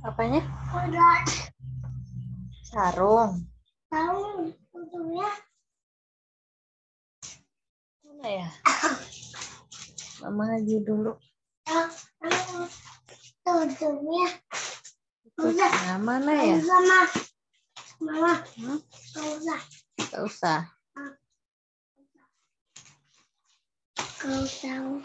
Apanya? Sarung. Mana ya? Mama lagi dulu. Tutupnya mana ya? Mama. Gak usah. Kau tahu.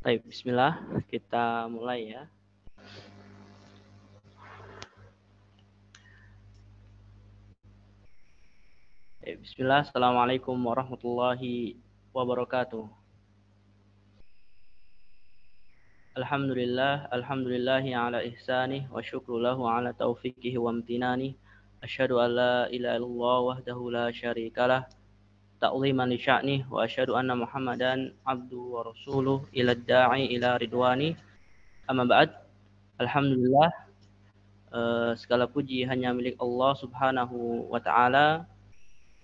Baik, bismillah, kita mulai ya. Bismillah, assalamualaikum warahmatullahi wabarakatuh. Alhamdulillahi ala ihsanih wa syukru lahu ala taufiqihi wa amtinani. Asyhadu an la ilaha illallah wahdahu la syarikalah ta'ziman li sya'nih wa asyhadu anna Muhammadan abduhu wa rasuluh ila da'i ila ridwani. Amma ba'd. Alhamdulillah, segala puji hanya milik Allah Subhanahu wa taala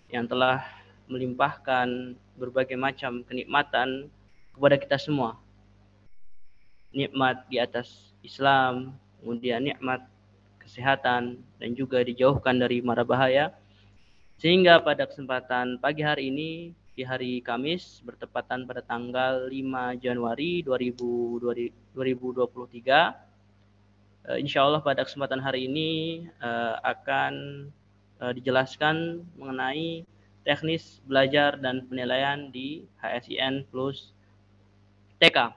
yang telah melimpahkan berbagai macam kenikmatan kepada kita semua. Nikmat di atas Islam, kemudian nikmat kesehatan, dan juga dijauhkan dari mara bahaya. Sehingga pada kesempatan pagi hari ini, di hari Kamis, bertepatan pada tanggal 5 Januari 2023, insya Allah pada kesempatan hari ini akan dijelaskan mengenai teknis belajar dan penilaian di HSIN plus TK.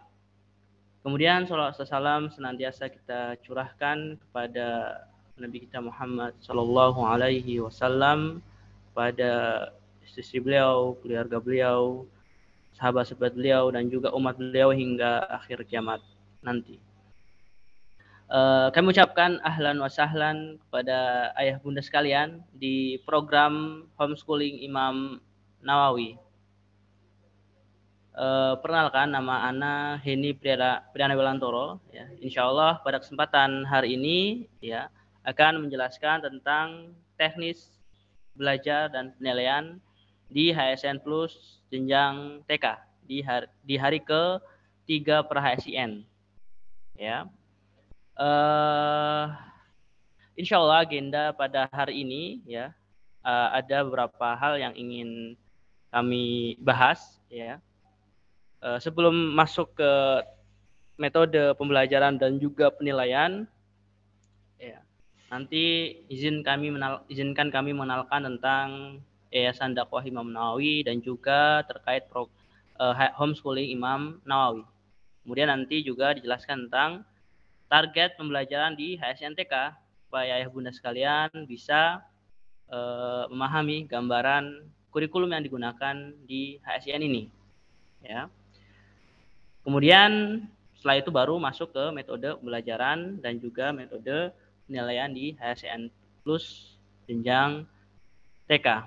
Kemudian salawat salam senantiasa kita curahkan kepada Nabi kita Muhammad Sallallahu Alaihi Wasallam, pada istri beliau, keluarga beliau, sahabat-sahabat beliau, dan juga umat beliau hingga akhir kiamat nanti. Kami ucapkan ahlan wa sahlan kepada ayah bunda sekalian di program homeschooling Imam Nawawi. Perkenalkan, nama Ana Heni Priyana Welantoro. Ya. Insya Allah pada kesempatan hari ini ya akan menjelaskan tentang teknis belajar dan penilaian di HSN Plus jenjang TK di hari ke-3 per HSIN. Ya. Insya Allah agenda pada hari ini ya ada beberapa hal yang ingin kami bahas ya. Sebelum masuk ke metode pembelajaran dan juga penilaian, Ya. Nanti izinkan kami mengenalkan tentang Yayasan Dakwah Imam Nawawi dan juga terkait homeschooling Imam Nawawi. Kemudian nanti juga dijelaskan tentang target pembelajaran di HSNTK supaya ayah bunda sekalian bisa memahami gambaran kurikulum yang digunakan di HSN ini. Ya. Kemudian setelah itu baru masuk ke metode pembelajaran dan juga metode penilaian di HSN Plus jenjang TK.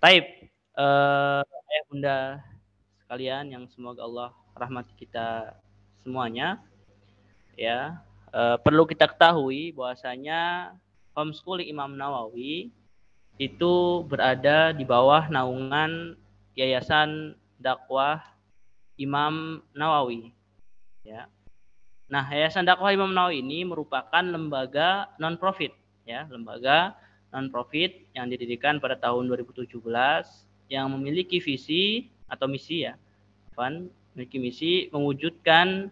Taib, ayah bunda sekalian yang semoga Allah rahmati kita semuanya, ya, perlu kita ketahui bahwasanya homeschooling Imam Nawawi itu berada di bawah naungan Yayasan Dakwah Imam Nawawi, ya. Nah, Yayasan Dakwah Imam Nawawi ini merupakan lembaga non-profit, ya, lembaga non-profit yang didirikan pada tahun 2017 yang memiliki visi atau misi, ya, memiliki misi mewujudkan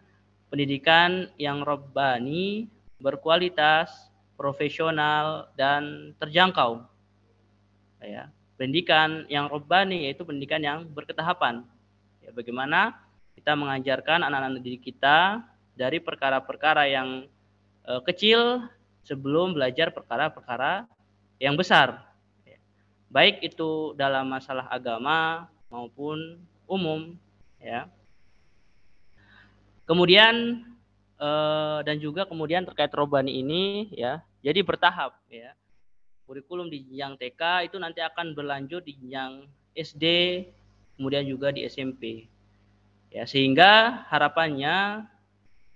pendidikan yang robbani, berkualitas, profesional, dan terjangkau. Ya, pendidikan yang robbani yaitu pendidikan yang berketahapan. Ya, bagaimana kita mengajarkan anak-anak didik kita dari perkara-perkara yang kecil sebelum belajar perkara-perkara yang besar. Ya. Baik itu dalam masalah agama maupun umum, ya. Kemudian dan juga kemudian terkait robbani ini, ya, jadi bertahap, ya. Kurikulum di jenjang TK itu nanti akan berlanjut di jenjang SD, kemudian juga di SMP. Ya, sehingga harapannya,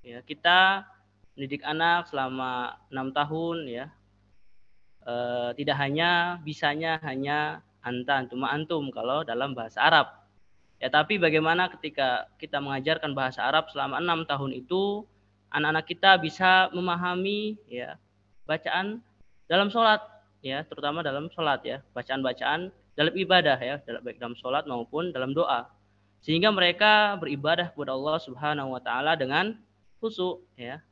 ya, kita mendidik anak selama 6 tahun, ya, tidak hanya bisanya hanya anta, antum, antum kalau dalam bahasa Arab. Ya, tapi bagaimana ketika kita mengajarkan bahasa Arab selama 6 tahun itu, anak-anak kita bisa memahami, ya, bacaan dalam sholat, ya, terutama dalam sholat, ya, bacaan-bacaan dalam ibadah, ya, baik dalam sholat maupun dalam doa, sehingga mereka beribadah kepada Allah Subhanahu wa taala dengan khusyuk, ya,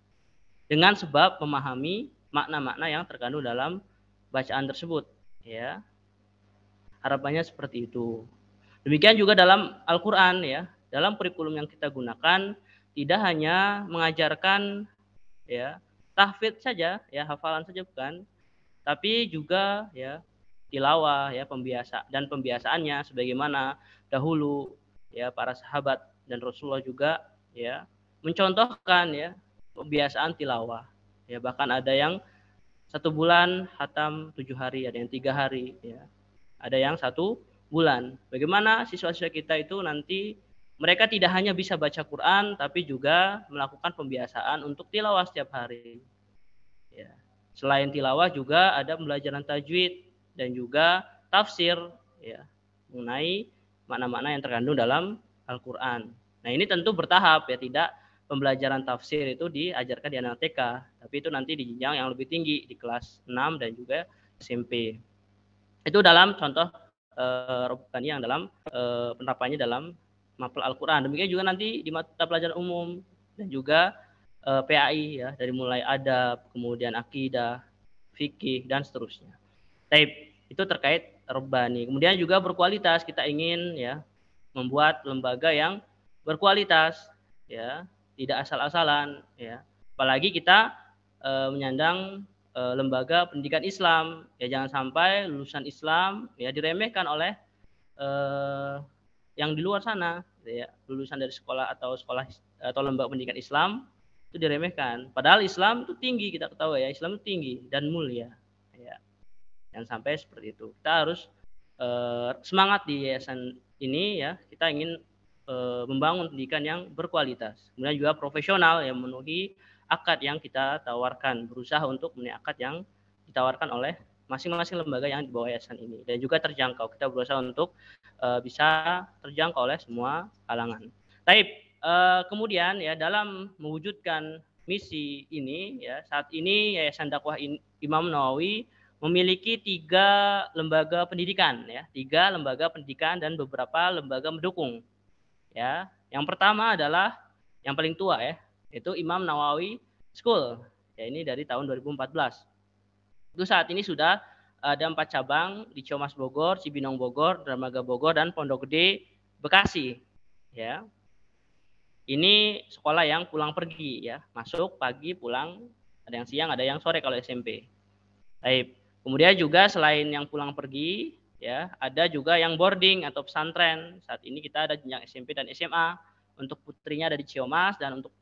dengan sebab memahami makna-makna yang terkandung dalam bacaan tersebut, ya. Harapannya seperti itu. Demikian juga dalam Al-Qur'an, ya. Dalam kurikulum yang kita gunakan tidak hanya mengajarkan, ya, tahfidz saja, ya, hafalan saja bukan, tapi juga, ya, tilawah, ya, pembiasaannya sebagaimana dahulu, ya, para sahabat dan Rasulullah juga, ya, mencontohkan, ya, pembiasaan tilawah, ya, bahkan ada yang 1 bulan hatam 7 hari, ada yang 3 hari, ya, ada yang 1 bulan. Bagaimana siswa-siswa kita itu nanti mereka tidak hanya bisa baca Quran tapi juga melakukan pembiasaan untuk tilawah setiap hari, ya. Selain tilawah juga ada pembelajaran tajwid dan juga tafsir, ya, mengenai makna-makna yang terkandung dalam Al-Qur'an. Nah, ini tentu bertahap, ya, tidak pembelajaran tafsir itu diajarkan di anak TK, tapi itu nanti di jenjang yang lebih tinggi di kelas 6 dan juga SMP. Itu dalam contoh robbani yang dalam penerapannya dalam mapel Al-Qur'an. Demikian juga nanti di mata pelajaran umum dan juga PAI, ya, dari mulai adab, kemudian akidah, fikih dan seterusnya. Taib, itu terkait robbani. Kemudian juga berkualitas, kita ingin, ya, membuat lembaga yang berkualitas, ya, tidak asal-asalan, ya. Apalagi kita menyandang lembaga pendidikan Islam, ya, jangan sampai lulusan Islam, ya, diremehkan oleh yang di luar sana, ya, lulusan dari sekolah atau lembaga pendidikan Islam itu diremehkan. Padahal Islam itu tinggi, kita ketahui, ya, Islam itu tinggi dan mulia, ya. Jangan sampai seperti itu. Kita harus semangat di yayasan ini, ya, kita ingin membangun pendidikan yang berkualitas, kemudian juga profesional yang memenuhi akad yang kita tawarkan, berusaha untuk memenuhi akad yang ditawarkan oleh masing-masing lembaga yang di bawah yayasan ini, dan juga terjangkau. Kita berusaha untuk bisa terjangkau oleh semua kalangan. Taib, kemudian, ya, dalam mewujudkan misi ini, ya, saat ini Yayasan Dakwah Imam Nawawi memiliki 3 lembaga pendidikan, ya, 3 lembaga pendidikan dan beberapa lembaga mendukung. Ya, yang pertama adalah yang paling tua, ya, yaitu Imam Nawawi School, Ya, ini dari tahun 2014. Itu saat ini sudah ada 4 cabang di Ciamas Bogor, Cibinong Bogor, Dermaga Bogor, dan Pondok Gede Bekasi. Ya, ini sekolah yang pulang pergi ya, masuk pagi pulang, ada yang siang, ada yang sore kalau SMP. Baik. Kemudian juga selain yang pulang pergi, ya, ada juga yang boarding atau pesantren. Saat ini kita ada jenjang SMP dan SMA. Untuk putrinya ada di Ciamas dan untuk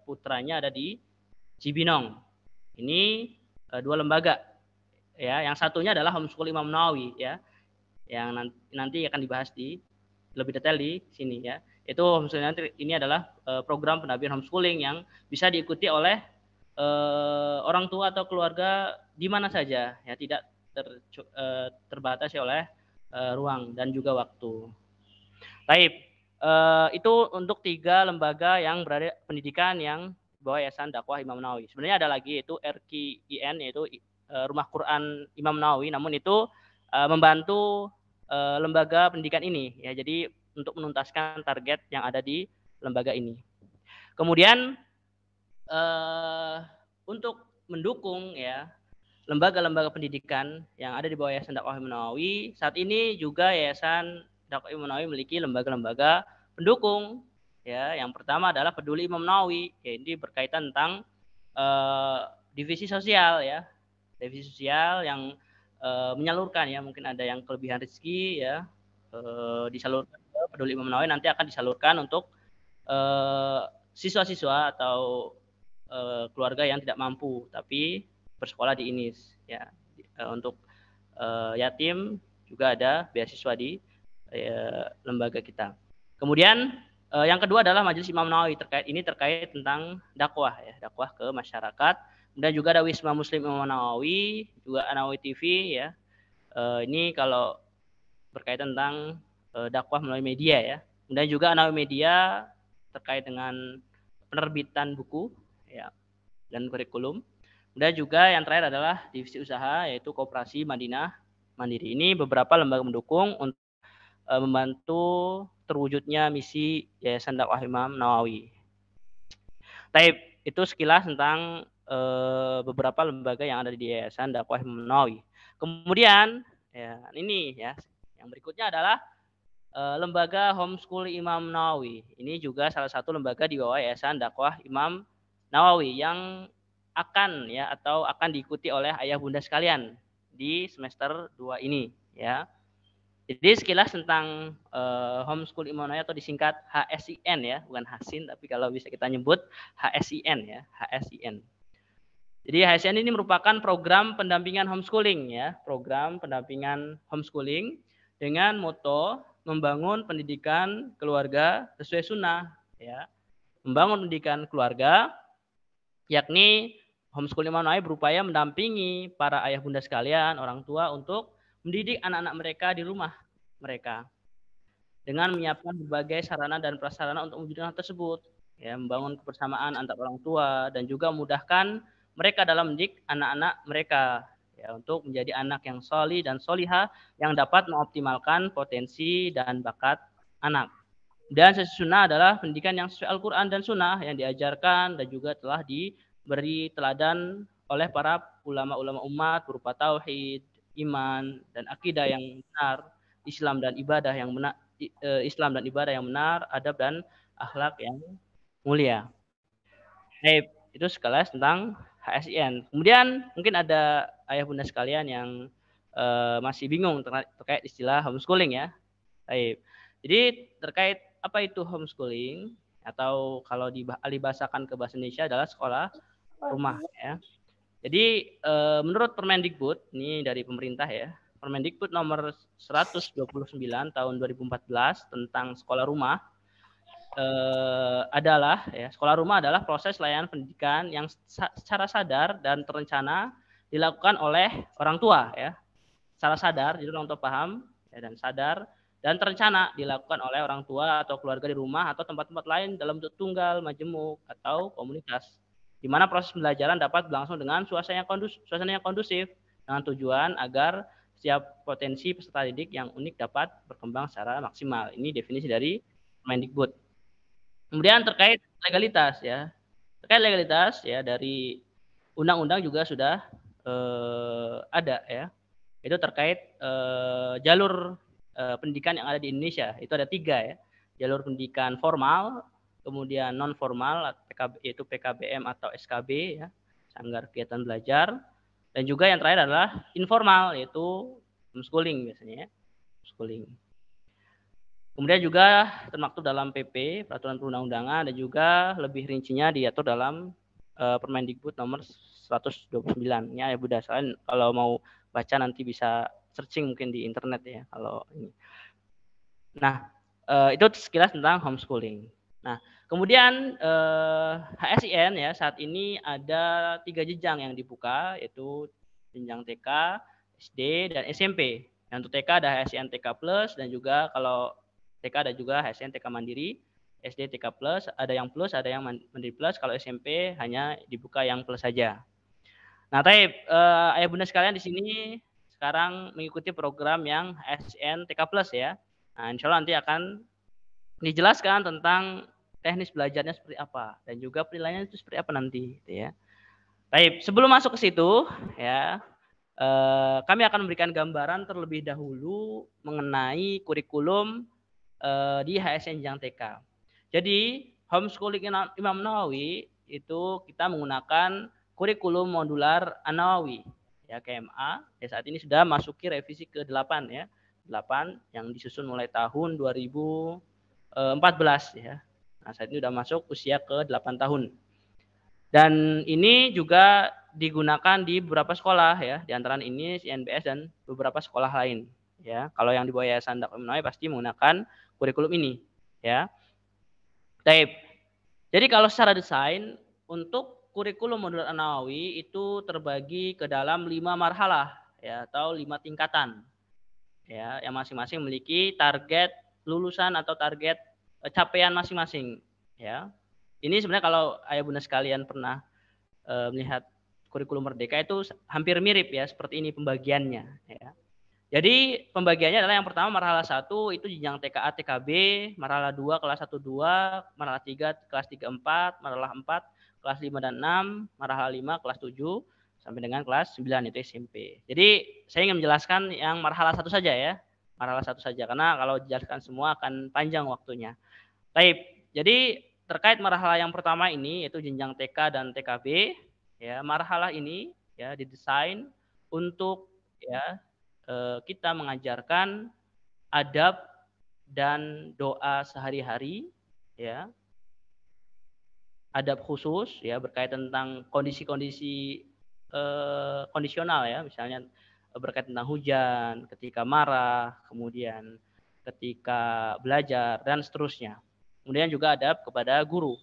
putranya ada di Cibinong. Ini 2 lembaga. Ya, yang satunya adalah Homeschool Imam Nawawi ya. Yang nanti akan dibahas di lebih detail di sini ya. Itu homeschooling ini adalah program pendampingan homeschooling yang bisa diikuti oleh orang tua atau keluarga di mana saja ya, tidak terbatasi oleh ruang dan juga waktu. Baik, itu untuk 3 lembaga yang berada pendidikan yang bawah Yayasan Dakwah Imam Nawawi. Sebenarnya ada lagi yaitu RQIN, yaitu Rumah Quran Imam Nawawi, namun itu membantu lembaga pendidikan ini ya, jadi untuk menuntaskan target yang ada di lembaga ini. Kemudian untuk mendukung ya lembaga-lembaga pendidikan yang ada di bawah Yayasan Dakwah Imam Nawawi, saat ini juga Yayasan Dakwah Imam Nawawi memiliki lembaga-lembaga pendukung ya. Yang pertama adalah Peduli Imam Nawawi, ya, ini berkaitan tentang divisi sosial ya, divisi sosial yang menyalurkan ya, mungkin ada yang kelebihan rezeki ya, disalurkan ke Peduli Imam Nawawi, nanti akan disalurkan untuk siswa-siswa atau keluarga yang tidak mampu tapi bersekolah di INIS ya. Untuk yatim juga ada beasiswa di lembaga kita. Kemudian yang kedua adalah Majelis Imam Nawawi, terkait tentang dakwah ya, dakwah ke masyarakat. Kemudian juga ada Wisma Muslim Imam Nawawi, juga Nawawi TV ya. Ini kalau berkaitan tentang dakwah melalui media ya. Kemudian juga Nawawi Media terkait dengan penerbitan buku ya dan kurikulum. Dan juga yang terakhir adalah divisi usaha, yaitu Koperasi Madinah Mandiri. Ini beberapa lembaga mendukung untuk membantu terwujudnya misi Yayasan Dakwah Imam Nawawi. Baik, itu sekilas tentang beberapa lembaga yang ada di Yayasan Dakwah Imam Nawawi. Kemudian ya, ini ya, yang berikutnya adalah lembaga Homeschool Imam Nawawi. Ini juga salah satu lembaga di bawah Yayasan Dakwah Imam Nawawi yang akan ya atau akan diikuti oleh ayah bunda sekalian di semester 2 ini ya. Jadi sekilas tentang Homeschool Imam Nawawi atau disingkat HSIN ya, bukan Hasin tapi kalau bisa kita nyebut HSIN ya, HSIN. Jadi HSIN ini merupakan program pendampingan homeschooling ya, program pendampingan homeschooling dengan moto membangun pendidikan keluarga sesuai sunnah ya. Membangun pendidikan keluarga, yakni Homeschool Imam Nawawi berupaya mendampingi para ayah bunda sekalian, orang tua untuk mendidik anak-anak mereka di rumah mereka dengan menyiapkan berbagai sarana dan prasarana untuk mewujudkan hal tersebut ya, membangun kebersamaan antar orang tua dan juga memudahkan mereka dalam mendidik anak-anak mereka ya, untuk menjadi anak yang solih dan solihah yang dapat mengoptimalkan potensi dan bakat anak. Dan sunnah adalah pendidikan yang sesuai Al-Quran dan Sunnah yang diajarkan dan juga telah diberi teladan oleh para ulama-ulama umat berupa tauhid, iman, dan akidah yang benar, Islam dan ibadah yang benar, adab dan akhlak yang mulia. Itu sekilas tentang HSIN. Kemudian mungkin ada ayah bunda sekalian yang masih bingung terkait istilah homeschooling ya. Jadi terkait apa itu homeschooling atau kalau dibahasakan ke bahasa Indonesia adalah sekolah rumah ya. Jadi menurut Permendikbud ini dari pemerintah ya, Permendikbud nomor 129 tahun 2014 tentang sekolah rumah adalah ya, sekolah rumah adalah proses layanan pendidikan yang secara sadar dan terencana dilakukan oleh orang tua ya. Secara sadar, jadi orang tua paham ya, dan sadar dan terencana dilakukan oleh orang tua atau keluarga di rumah atau tempat-tempat lain dalam bentuk tunggal, majemuk, atau komunitas, di mana proses pembelajaran dapat berlangsung dengan suasana yang kondusif dengan tujuan agar setiap potensi peserta didik yang unik dapat berkembang secara maksimal. Ini definisi dari Mendikbud. Kemudian terkait legalitas ya, dari undang-undang juga sudah ada ya. Itu terkait jalur pendidikan yang ada di Indonesia. Itu ada 3 ya. Jalur pendidikan formal, kemudian non formal yaitu PKBM atau SKB ya, Sanggar Kegiatan Belajar, dan juga yang terakhir adalah informal yaitu homeschooling biasanya ya. Homeschooling. Kemudian juga termaktub dalam PP, Peraturan Perundang-undangan, dan juga lebih rincinya diatur dalam Permendikbud nomor 129. Ya Bunda, selain kalau mau baca nanti bisa searching mungkin di internet ya kalau ini. Nah, itu sekilas tentang homeschooling. Nah, kemudian HSIN ya saat ini ada 3 jenjang yang dibuka, yaitu jenjang TK, SD, dan SMP. Yang untuk TK ada HSIN TK Plus, dan juga kalau TK ada juga HSIN TK Mandiri, SD TK Plus, ada yang Plus, ada yang Mandiri Plus. Kalau SMP hanya dibuka yang Plus saja. Nah, ayah bunda sekalian di sini sekarang mengikuti program yang HSIN TK Plus ya. Nah, insya Allah nanti akan dijelaskan tentang teknis belajarnya seperti apa dan juga penilaiannya itu seperti apa nanti, gitu ya. Baik, sebelum masuk ke situ ya, kami akan memberikan gambaran terlebih dahulu mengenai kurikulum di HSN Jenjang TK. Jadi homeschooling Imam Nawawi itu kita menggunakan kurikulum modular An-Nawawi ya KMA. Ya, saat ini sudah masuki revisi ke-8 ya. 8 yang disusun mulai tahun 2014 ya. Nah, saat ini sudah masuk usia ke-8 tahun. Dan ini juga digunakan di beberapa sekolah ya, di antara ini INBS dan beberapa sekolah lain ya. Kalau yang di bawah Yayasan Dakwah Imam Nawawi pasti menggunakan kurikulum ini ya. Baik. Jadi kalau secara desain untuk kurikulum modular An-Nawawi itu terbagi ke dalam 5 marhalah ya atau 5 tingkatan. Ya, yang masing-masing memiliki target lulusan atau target capaian masing-masing ya. Ini sebenarnya kalau ayah bunda sekalian pernah melihat kurikulum Merdeka itu hampir mirip ya seperti ini pembagiannya ya. Jadi pembagiannya adalah yang pertama marhalah 1 itu jenjang TKA TKB, marhalah 2 kelas 1 2, marhalah 3 kelas 3 4, marhalah 4 kelas 5 dan 6, marhalah 5 kelas 7 sampai dengan kelas 9 itu SMP. Jadi saya ingin menjelaskan yang marhalah 1 saja ya. Marhalah 1 saja karena kalau dijelaskan semua akan panjang waktunya. Baik. Jadi terkait marhalah yang pertama ini yaitu jenjang TK dan TKB ya, marhalah ini ya didesain untuk ya kita mengajarkan adab dan doa sehari-hari ya. Adab khusus ya berkaitan tentang kondisi-kondisi kondisional ya, misalnya berkaitan tentang hujan, ketika marah, kemudian ketika belajar dan seterusnya. Kemudian juga adab kepada guru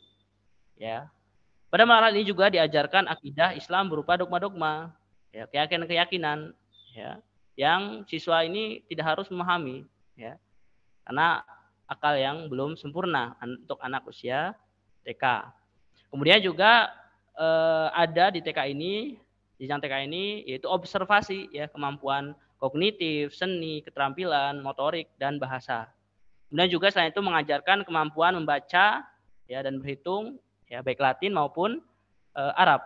ya. Pada marhalah ini juga diajarkan akidah Islam berupa dogma-dogma ya, keyakinan-keyakinan ya yang siswa ini tidak harus memahami ya. Karena akal yang belum sempurna untuk anak usia TK. Kemudian juga ada di TK ini, jenjang TK ini yaitu observasi ya, kemampuan kognitif, seni, keterampilan, motorik dan bahasa. Kemudian juga selain itu mengajarkan kemampuan membaca ya dan berhitung ya baik Latin maupun Arab.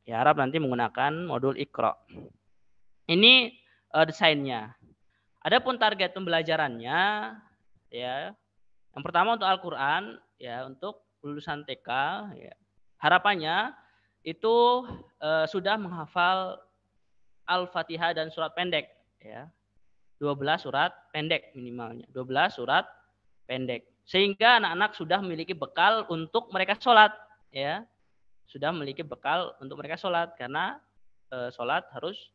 Ya, Arab nanti menggunakan modul Iqra. Ini desainnya. Adapun target pembelajarannya ya, yang pertama untuk Al-Qur'an ya, untuk lulusan TK ya, harapannya itu sudah menghafal Al-Fatihah dan surat pendek ya. 12 surat pendek minimalnya, 12 surat pendek. Sehingga anak-anak sudah memiliki bekal untuk mereka sholat ya. Sudah memiliki bekal untuk mereka sholat karena sholat harus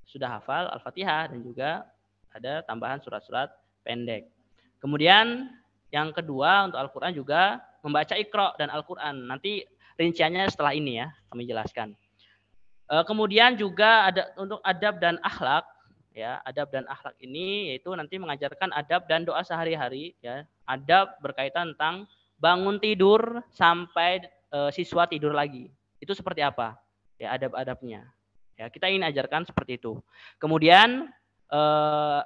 sudah hafal Al-Fatihah dan juga ada tambahan surat-surat pendek. Kemudian yang kedua untuk Al-Qur'an juga membaca Iqra dan Al-Qur'an. Nanti rinciannya setelah ini ya kami jelaskan. Kemudian juga ada untuk adab dan akhlak ya. Adab dan akhlak ini yaitu nanti mengajarkan adab dan doa sehari-hari ya. Adab berkaitan tentang bangun tidur sampai siswa tidur lagi. Itu seperti apa? Ya, adab-adabnya. Ya, kita ingin ajarkan seperti itu. Kemudian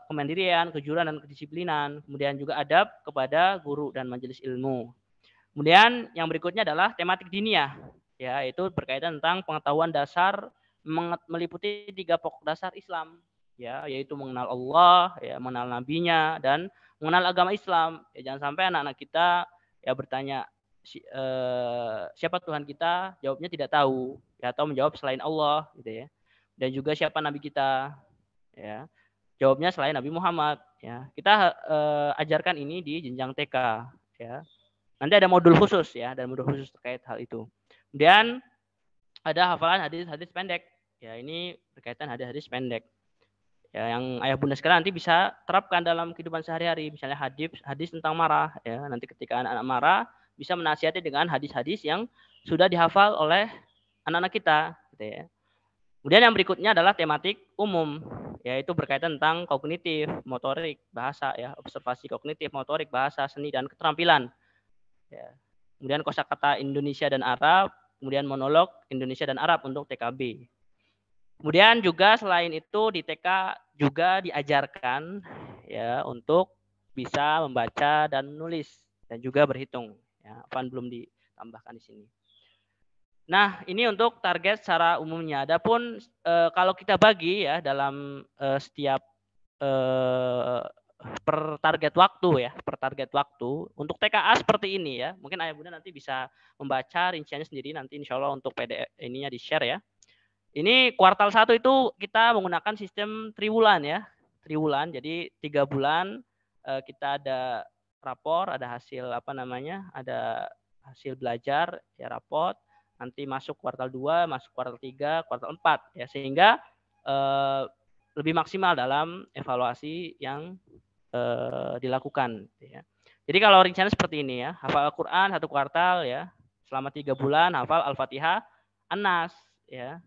kemandirian, kejujuran dan kedisiplinan, kemudian juga adab kepada guru dan majelis ilmu. Kemudian yang berikutnya adalah tematik diniyah ya, itu berkaitan tentang pengetahuan dasar meliputi 3 pokok dasar Islam, ya, yaitu mengenal Allah, ya, mengenal nabinya, dan mengenal agama Islam. Ya, jangan sampai anak-anak kita ya bertanya siapa Tuhan kita, jawabnya tidak tahu, ya, atau menjawab selain Allah, gitu ya. Dan juga siapa nabi kita, ya, jawabnya selain Nabi Muhammad, ya. Kita ajarkan ini di jenjang TK, ya. Nanti ada modul khusus, ya, dan modul khusus terkait hal itu. Kemudian ada hafalan hadis-hadis pendek, ya, ini berkaitan hadis-hadis pendek, ya, yang ayah bunda sekalian nanti bisa terapkan dalam kehidupan sehari-hari. Misalnya hadis tentang marah, ya, nanti ketika anak-anak marah bisa menasihati dengan hadis-hadis yang sudah dihafal oleh anak-anak kita, gitu ya. Kemudian yang berikutnya adalah tematik umum, yaitu berkaitan tentang kognitif, motorik, bahasa, ya, observasi kognitif, motorik, bahasa, seni, dan keterampilan. Ya. Kemudian kosakata Indonesia dan Arab, kemudian monolog Indonesia dan Arab untuk TKB. Kemudian juga selain itu di TK juga diajarkan, ya, untuk bisa membaca dan menulis dan juga berhitung. Ya, apaan belum ditambahkan di sini. Nah, ini untuk target secara umumnya. Adapun kalau kita bagi, ya, dalam setiap per target waktu, ya, per target waktu untuk TKA seperti ini, ya. Mungkin ayah bunda nanti bisa membaca rinciannya sendiri nanti, insya Allah untuk PDF ininya di share, ya. Ini kuartal 1 itu kita menggunakan sistem triwulan, ya, triwulan. Jadi 3 bulan kita ada rapor, ada hasil ada hasil belajar, ya, raport. Nanti masuk kuartal 2, masuk kuartal 3, kuartal 4, ya, sehingga lebih maksimal dalam evaluasi yang dilakukan, ya. Jadi kalau rencana seperti ini, ya, hafal Al-Qur'an 1 kuartal, ya, selama 3 bulan hafal Al-Fatihah, An-Nas, ya.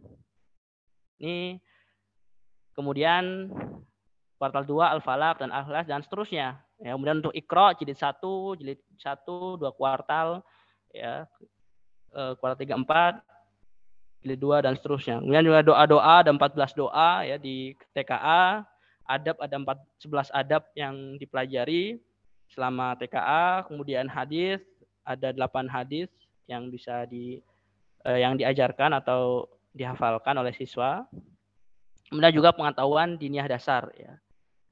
Ini kemudian kuartal 2 Al-Falaq dan Al-Ikhlas dan seterusnya. Ya, kemudian untuk Iqra jilid 1, 2 kuartal, ya. Kuartal 3, 4, jilid 2 dan seterusnya. Kemudian juga doa-doa ada 14 doa, ya, di TKA. Adab ada 11 adab yang dipelajari selama TKA. Kemudian hadis ada 8 hadis yang bisa yang diajarkan atau dihafalkan oleh siswa. Kemudian juga pengetahuan diniyah dasar, ya.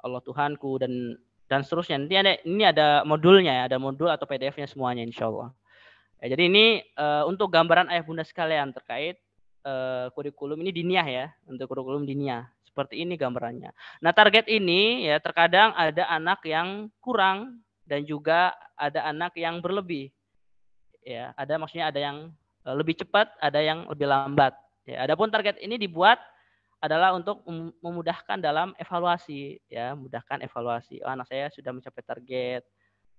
Allah Tuhanku dan seterusnya. Nanti ini ada modulnya, ya, ada modul atau PDF-nya semuanya insya Allah. Ya, jadi ini untuk gambaran ayah bunda sekalian terkait kurikulum ini diniyah, ya, untuk kurikulum diniyah. Seperti ini gambarannya. Nah, target ini, ya, terkadang ada anak yang kurang dan juga ada anak yang berlebih. Ya, maksudnya ada yang lebih cepat, ada yang lebih lambat. Ya, adapun target ini dibuat adalah untuk memudahkan dalam evaluasi, ya, mudahkan evaluasi. Oh, anak saya sudah mencapai target,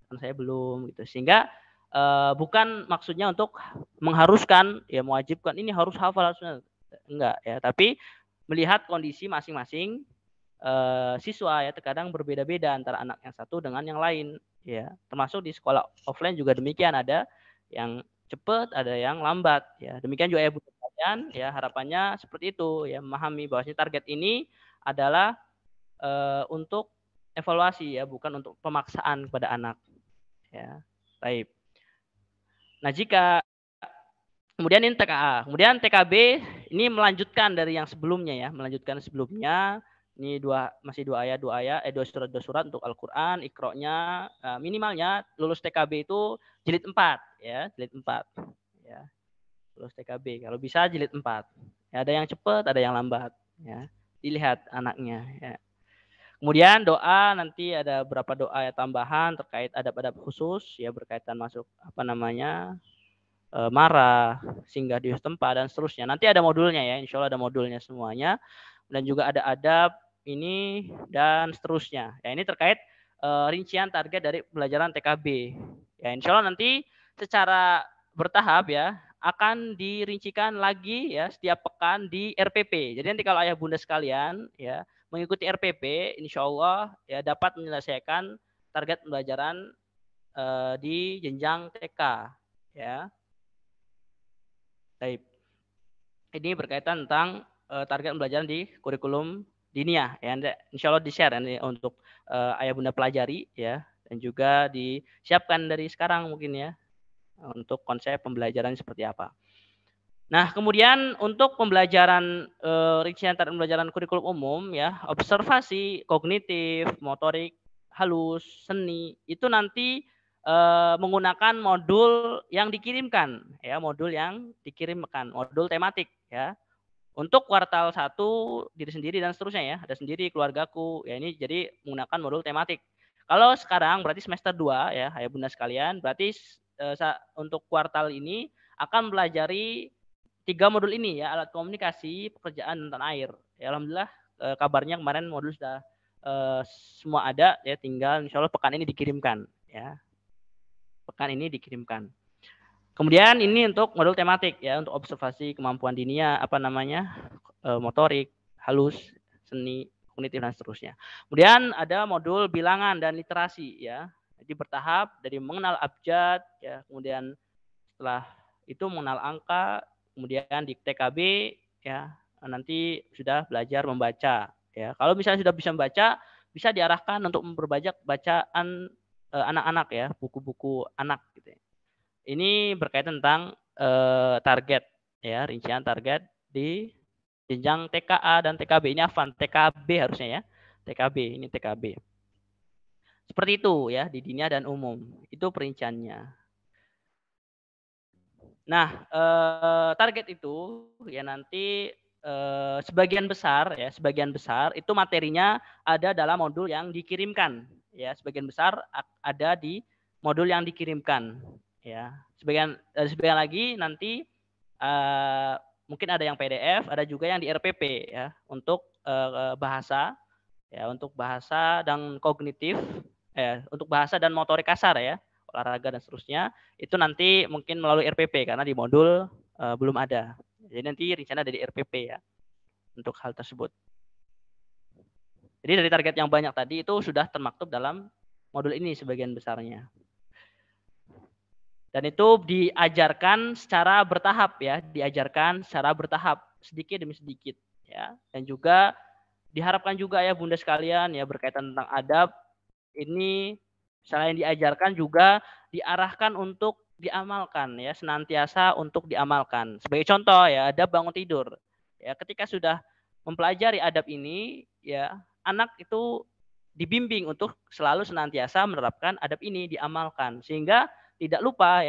anak saya belum, gitu. Sehingga bukan maksudnya untuk mengharuskan, ya, mewajibkan ini harus hafal, enggak, ya, tapi melihat kondisi masing-masing siswa, ya, terkadang berbeda-beda antara anak yang satu dengan yang lain, ya. Termasuk di sekolah offline juga demikian, ada yang cepat, ada yang lambat, ya. Demikian juga ya Bu kalian, ya, harapannya seperti itu, ya, memahami bahwasanya target ini adalah untuk evaluasi, ya, bukan untuk pemaksaan kepada anak, ya. Baik. Nah, jika kemudian ini TKA, kemudian TKB ini melanjutkan dari yang sebelumnya, ya, melanjutkan sebelumnya. Ini masih dua surat untuk Al-Qur'an, Iqra-nya minimalnya lulus TKB itu jilid 4, ya, jilid 4. Ya. Lulus TKB. Kalau bisa jilid 4. Ya, ada yang cepat, ada yang lambat, ya. Dilihat anaknya, ya. Kemudian doa nanti ada berapa doa, ya, tambahan terkait adab-adab khusus, ya, berkaitan masuk marah, singgah di tempat dan seterusnya. Nanti ada modulnya, ya, insya Allah ada modulnya semuanya. Dan juga ada adab ini dan seterusnya. Ya, ini terkait rincian target dari pelajaran TKB. Ya, insya Allah nanti secara bertahap, ya, akan dirincikan lagi, ya, setiap pekan di RPP. Jadi nanti kalau ayah bunda sekalian, ya, mengikuti RPP, insya Allah, ya, dapat menyelesaikan target pembelajaran di jenjang TK, ya. Baik. Ini berkaitan tentang target pembelajaran di kurikulum diniyah, ya. Insya Allah di-share ini untuk ayah bunda pelajari, ya, dan juga disiapkan dari sekarang mungkin, ya, untuk konsep pembelajaran seperti apa. Nah, kemudian untuk pembelajaran rincian target pembelajaran kurikulum umum ya, observasi, kognitif, motorik, halus, seni itu nanti menggunakan modul yang dikirimkan ya, modul tematik ya. Untuk kuartal 1 diri sendiri dan seterusnya ya, ada sendiri keluargaku. Ya ini jadi menggunakan modul tematik. Kalau sekarang berarti semester 2 ya, ayah bunda sekalian, berarti untuk kuartal ini akan pelajari 3 modul ini ya, alat komunikasi, pekerjaan, dan tanah air. Ya, alhamdulillah kabarnya kemarin modul sudah semua ada ya, tinggal insya Allah pekan ini dikirimkan ya. Pekan ini dikirimkan. Kemudian ini untuk modul tematik ya, untuk observasi kemampuan dinia, motorik, halus, seni, kognitif, dan seterusnya. Kemudian ada modul bilangan dan literasi ya. Jadi bertahap dari mengenal abjad ya, kemudian setelah itu mengenal angka, kemudian di TKB ya nanti sudah belajar membaca ya. Kalau misalnya sudah bisa membaca, bisa diarahkan untuk memperbanyak bacaan anak-anak ya, buku-buku anak gitu ya. Ini berkaitan tentang target ya, rincian target di jenjang TKA dan TKB. Ini Afan, TKB harusnya ya. TKB, ini TKB. Seperti itu ya, di dinia dan umum. Itu perinciannya. Nah, target itu ya nanti sebagian besar itu materinya ada dalam modul yang dikirimkan ya, sebagian besar ada di modul yang dikirimkan ya. Sebagian lagi nanti mungkin ada yang PDF, ada juga yang di RPP ya, untuk bahasa ya, untuk bahasa dan kognitif untuk bahasa dan motorik kasar ya, olahraga dan seterusnya, itu nanti mungkin melalui RPP karena di modul belum ada. Jadi nanti rencana dari RPP ya untuk hal tersebut. Jadi dari target yang banyak tadi itu sudah termaktub dalam modul ini sebagian besarnya. Dan itu diajarkan secara bertahap ya, sedikit demi sedikit ya. Dan juga diharapkan juga ya bunda sekalian ya, berkaitan tentang adab ini selain diajarkan juga diarahkan untuk diamalkan ya, senantiasa untuk diamalkan. Sebagai contoh ya, adab bangun tidur. Ya, ketika sudah mempelajari adab ini ya, anak itu dibimbing untuk selalu senantiasa menerapkan adab ini, diamalkan sehingga tidak lupa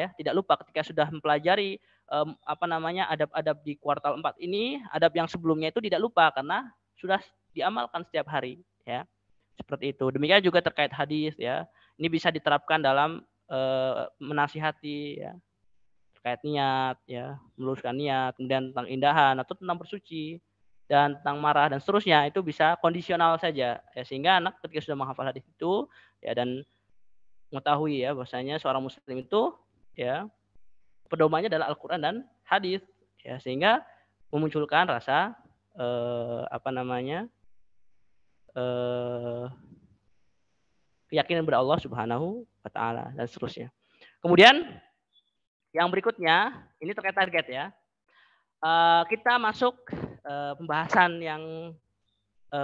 ketika sudah mempelajari adab-adab di kuartal 4 ini, adab yang sebelumnya itu tidak lupa karena sudah diamalkan setiap hari ya. Seperti itu. Demikian juga terkait hadis ya. Ini bisa diterapkan dalam menasihati ya, terkait niat ya, meluruskan niat, kemudian tentang indahan atau tentang bersuci dan tentang marah dan seterusnya, itu bisa kondisional saja ya, sehingga anak ketika sudah menghafal hadis itu ya dan mengetahui ya bahwasanya seorang muslim itu ya pedomannya adalah Al-Qur'an dan hadis ya, sehingga memunculkan rasa keyakinan kepada Allah Subhanahu wa taala dan seterusnya. Kemudian yang berikutnya ini terkait target ya. Kita masuk pembahasan yang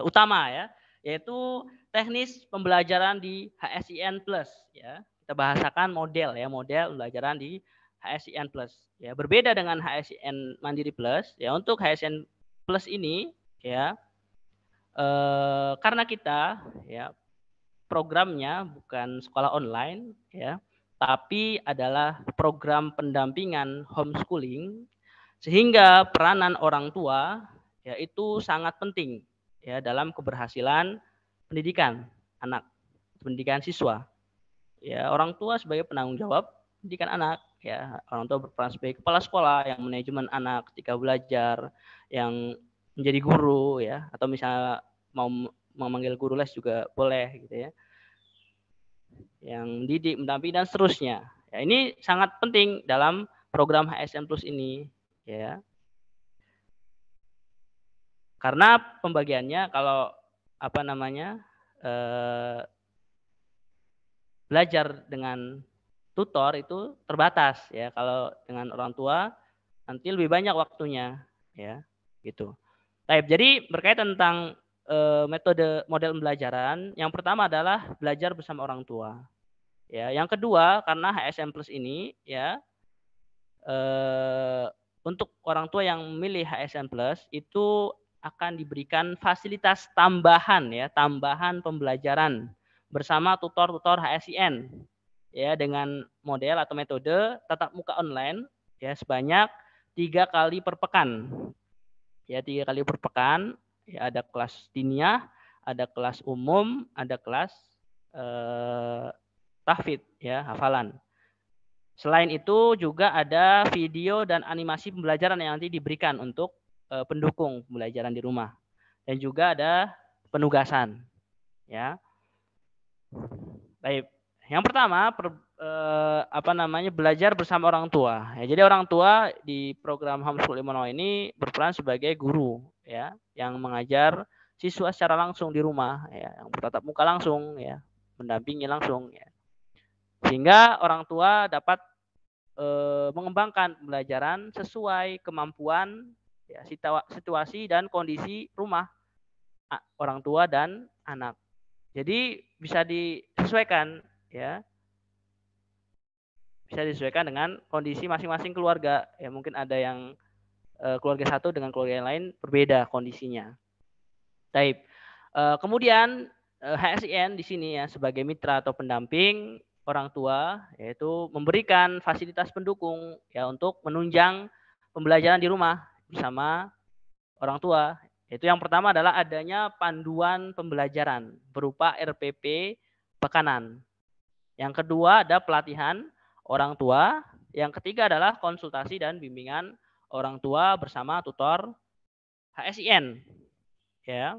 utama ya, yaitu teknis pembelajaran di HSIN Plus ya. Kita bahasakan model pembelajaran di HSIN Plus ya. Berbeda dengan HSIN Mandiri Plus ya. Untuk HSIN Plus ini ya karena kita ya programnya bukan sekolah online ya, tapi adalah program pendampingan homeschooling, sehingga peranan orang tua ya itu sangat penting ya dalam keberhasilan pendidikan anak, pendidikan siswa. Ya, orang tua sebagai penanggung jawab pendidikan anak ya, orang tua berperan sebagai kepala sekolah yang manajemen anak ketika belajar, yang menjadi guru ya, atau misalnya mau memanggil guru les juga boleh gitu ya, yang didik, mendampingi dan seterusnya ya. Ini sangat penting dalam program HSN Plus ini ya, karena pembagiannya kalau belajar dengan tutor itu terbatas ya, kalau dengan orang tua nanti lebih banyak waktunya ya gitu. Jadi berkaitan tentang metode model pembelajaran, yang pertama adalah belajar bersama orang tua. Ya, yang kedua karena HSN Plus ini ya untuk orang tua yang memilih HSN Plus itu akan diberikan fasilitas tambahan ya, tambahan pembelajaran bersama tutor-tutor HSIN ya, dengan model atau metode tatap muka online ya sebanyak 3 kali per pekan. Ya, 3 kali per pekan ya, ada kelas diniyah, ada kelas umum, ada kelas tahfidz ya, hafalan. Selain itu juga ada video dan animasi pembelajaran yang nanti diberikan untuk pendukung pembelajaran di rumah. Dan juga ada penugasan. Ya. Baik. Yang pertama belajar bersama orang tua. Ya, jadi orang tua di program Homeschool Immanuel ini berperan sebagai guru ya, yang mengajar siswa secara langsung di rumah ya, yang bertatap muka langsung ya, mendampingi langsung ya. Sehingga orang tua dapat mengembangkan pembelajaran sesuai kemampuan ya, situasi dan kondisi rumah orang tua dan anak. Jadi bisa disesuaikan ya. Bisa disesuaikan dengan kondisi masing-masing keluarga. Ya, mungkin ada yang keluarga satu dengan keluarga yang lain berbeda kondisinya. Baik. Kemudian HSIN di sini ya sebagai mitra atau pendamping orang tua, yaitu memberikan fasilitas pendukung ya untuk menunjang pembelajaran di rumah bersama orang tua. Yaitu yang pertama adalah adanya panduan pembelajaran berupa RPP pekanan. Yang kedua ada pelatihan orang tua. Yang ketiga adalah konsultasi dan bimbingan orang tua bersama tutor HSIN. Ya.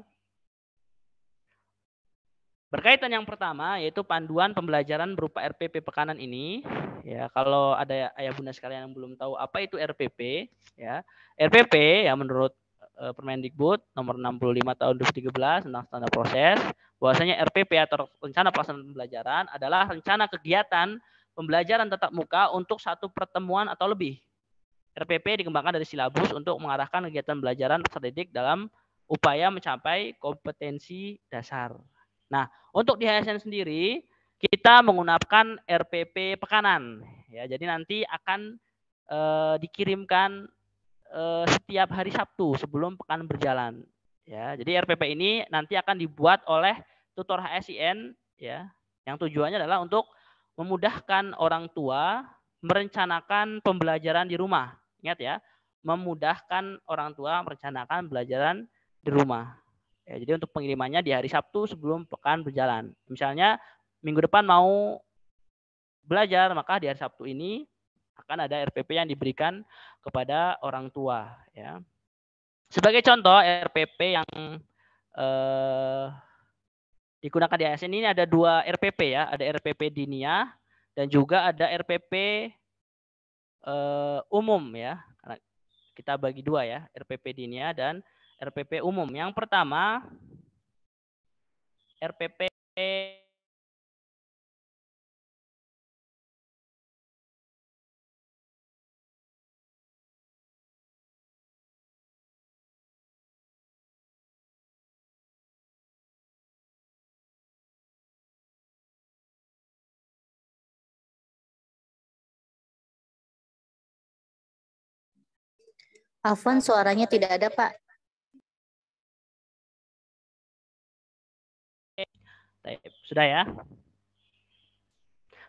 Berkaitan yang pertama yaitu panduan pembelajaran berupa RPP pekanan ini, ya kalau ada ayah bunda sekalian yang belum tahu apa itu RPP, ya RPP ya menurut Permendikbud nomor 65 tahun 2013 tentang standar proses, bahwasanya RPP atau rencana pelaksanaan pembelajaran adalah rencana kegiatan pembelajaran tatap muka untuk satu pertemuan atau lebih. RPP dikembangkan dari silabus untuk mengarahkan kegiatan pembelajaran peserta didik dalam upaya mencapai kompetensi dasar. Nah, untuk di HSN sendiri kita menggunakan RPP pekanan. Ya, jadi nanti akan dikirimkan setiap hari Sabtu sebelum pekan berjalan. Ya, jadi RPP ini nanti akan dibuat oleh tutor HSIN ya, yang tujuannya adalah untuk memudahkan orang tua merencanakan pembelajaran di rumah. Ingat ya, memudahkan orang tua merencanakan pembelajaran di rumah. Ya, jadi untuk pengirimannya di hari Sabtu sebelum pekan berjalan. Misalnya minggu depan mau belajar, maka di hari Sabtu ini akan ada RPP yang diberikan kepada orang tua. Ya. Sebagai contoh RPP yang digunakan di ASN ini ada 2 RPP ya, ada RPP diniyah dan juga ada RPP umum ya. Karena kita bagi 2 ya, RPP diniyah dan RPP umum. Yang pertama RPP Afwan, suaranya tidak ada, Pak. Sudah ya?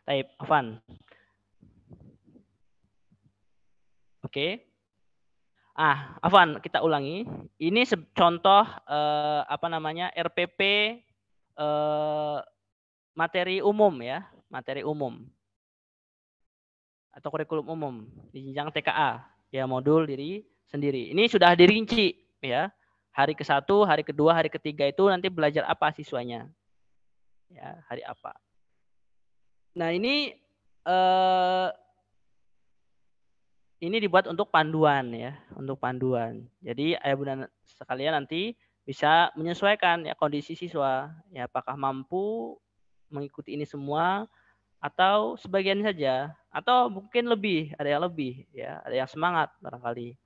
Taib, Afwan. Oke. Afwan, kita ulangi. Ini contoh RPP materi umum ya, materi umum atau kurikulum umum di jenjang TKA ya, modul diri sendiri. Ini sudah dirinci ya. Hari ke-1, hari kedua, hari ketiga itu nanti belajar apa siswanya. Ya, hari apa. Nah, ini dibuat untuk panduan ya, untuk panduan. Jadi ayah bunda sekalian nanti bisa menyesuaikan ya kondisi siswa, ya apakah mampu mengikuti ini semua atau sebagian saja, atau mungkin lebih, ada yang lebih ya, ada yang semangat barangkali.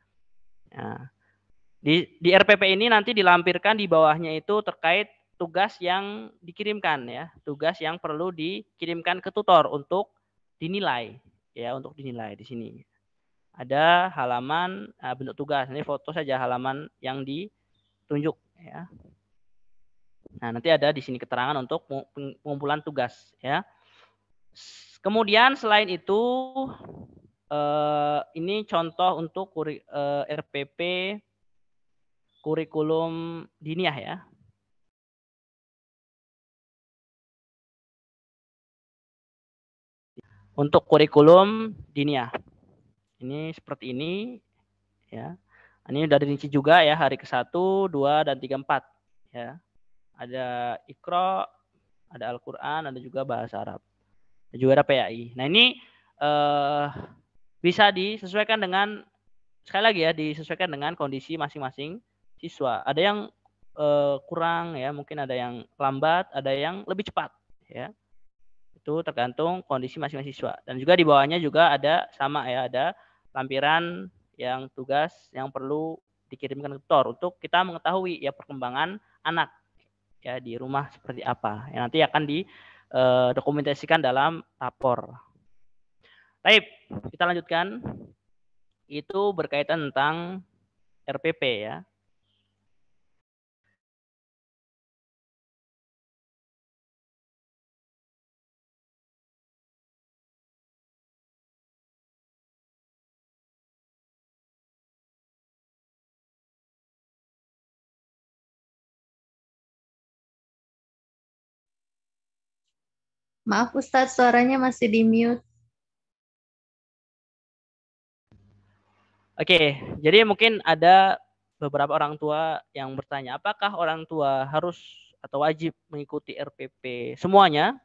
Nah, di RPP ini nanti dilampirkan di bawahnya itu terkait tugas yang dikirimkan ya, tugas yang perlu dikirimkan ke tutor untuk dinilai ya, untuk dinilai di sini. ada halaman bentuk tugas. Ini foto saja halaman yang ditunjuk ya. Nah, nanti ada di sini keterangan untuk pengumpulan tugas ya. Kemudian selain itu ini contoh untuk RPP kurikulum diniah ya. Untuk kurikulum diniah. Ini seperti ini ya. Ini udah dirinci juga ya, hari ke-1, 2 dan 3, 4 ya. Ada Iqra, ada Al-Qur'an, ada juga bahasa Arab. Dan juga ada PAI. Nah, ini bisa disesuaikan dengan, sekali lagi ya, disesuaikan dengan kondisi masing-masing siswa. Ada yang kurang ya, mungkin ada yang lambat, ada yang lebih cepat ya. Itu tergantung kondisi masing-masing siswa. Dan juga di bawahnya juga ada sama ya, ada lampiran yang tugas yang perlu dikirimkan ke tutor untuk kita mengetahui ya perkembangan anak ya di rumah seperti apa. Yang nanti akan didokumentasikan dalam rapor. Baik, kita lanjutkan. Itu berkaitan tentang RPP ya. Maaf Ustadz, suaranya masih di mute. Oke, jadi mungkin ada beberapa orang tua yang bertanya, apakah orang tua harus atau wajib mengikuti RPP semuanya?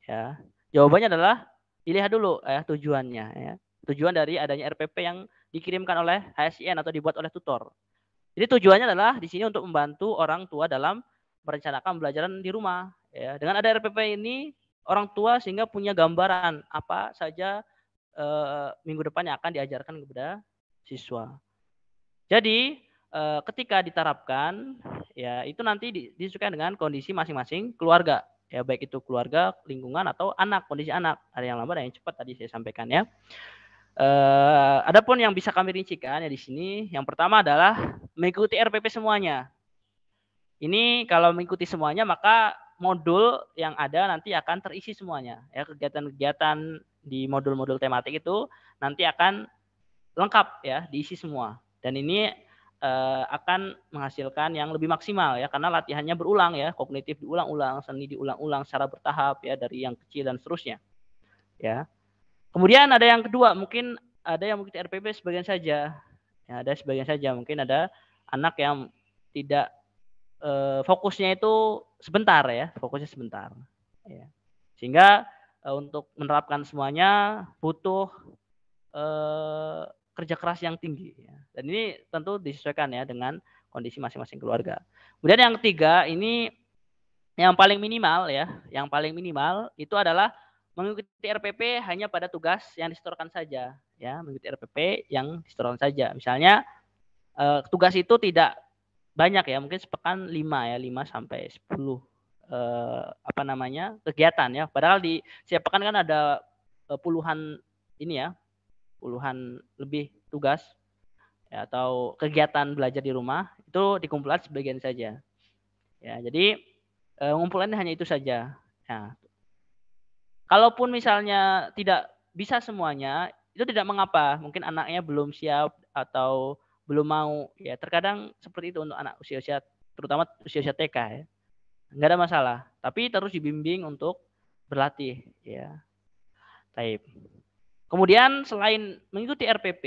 Ya, jawabannya adalah dilihat dulu ya tujuannya ya. Tujuan dari adanya RPP yang dikirimkan oleh HSIN atau dibuat oleh tutor. Jadi tujuannya adalah di sini untuk membantu orang tua dalam merencanakan pembelajaran di rumah. Ya, dengan ada RPP ini orang tua sehingga punya gambaran apa saja minggu depan yang akan diajarkan kepada siswa. Jadi ketika diterapkan ya itu nanti disesuaikan dengan kondisi masing-masing keluarga ya, baik itu keluarga, lingkungan atau anak, kondisi anak. Ada yang lambat, ada yang cepat tadi saya sampaikan ya. Adapun yang bisa kami rincikan ya di sini, yang pertama adalah mengikuti RPP semuanya. Ini kalau mengikuti semuanya maka modul yang ada nanti akan terisi semuanya. Ya, kegiatan-kegiatan di modul-modul tematik itu nanti akan lengkap ya, diisi semua. Dan ini akan menghasilkan yang lebih maksimal ya, karena latihannya berulang ya, kognitif diulang-ulang, seni diulang-ulang secara bertahap ya, dari yang kecil dan seterusnya. Ya. Kemudian ada yang kedua, mungkin ada yang mengikuti RPP sebagian saja. Ya, ada sebagian saja, mungkin ada anak yang tidak fokusnya itu sebentar ya, fokusnya sebentar. Ya. Sehingga untuk menerapkan semuanya butuh kerja keras yang tinggi. Ya. Dan ini tentu disesuaikan ya dengan kondisi masing-masing keluarga. Kemudian yang ketiga, ini yang paling minimal ya, yang paling minimal itu adalah mengikuti RPP hanya pada tugas yang disetorkan saja. Ya, mengikuti RPP yang disetorkan saja. Misalnya tugas itu tidak banyak ya, mungkin sepekan 5 ya, 5 sampai 10 kegiatan ya. Padahal di setiap pekan kan ada puluhan ini ya, puluhan lebih tugas ya, atau kegiatan belajar di rumah itu dikumpulkan sebagian saja. Ya, jadi ngumpulannya hanya itu saja. Nah, kalaupun misalnya tidak bisa semuanya, itu tidak mengapa. Mungkin anaknya belum siap atau belum mau. Ya, terkadang seperti itu untuk anak usia-usia, terutama usia-usia TK ya. Enggak ada masalah. Tapi terus dibimbing untuk berlatih. Ya. Taib. Kemudian selain mengikuti RPP,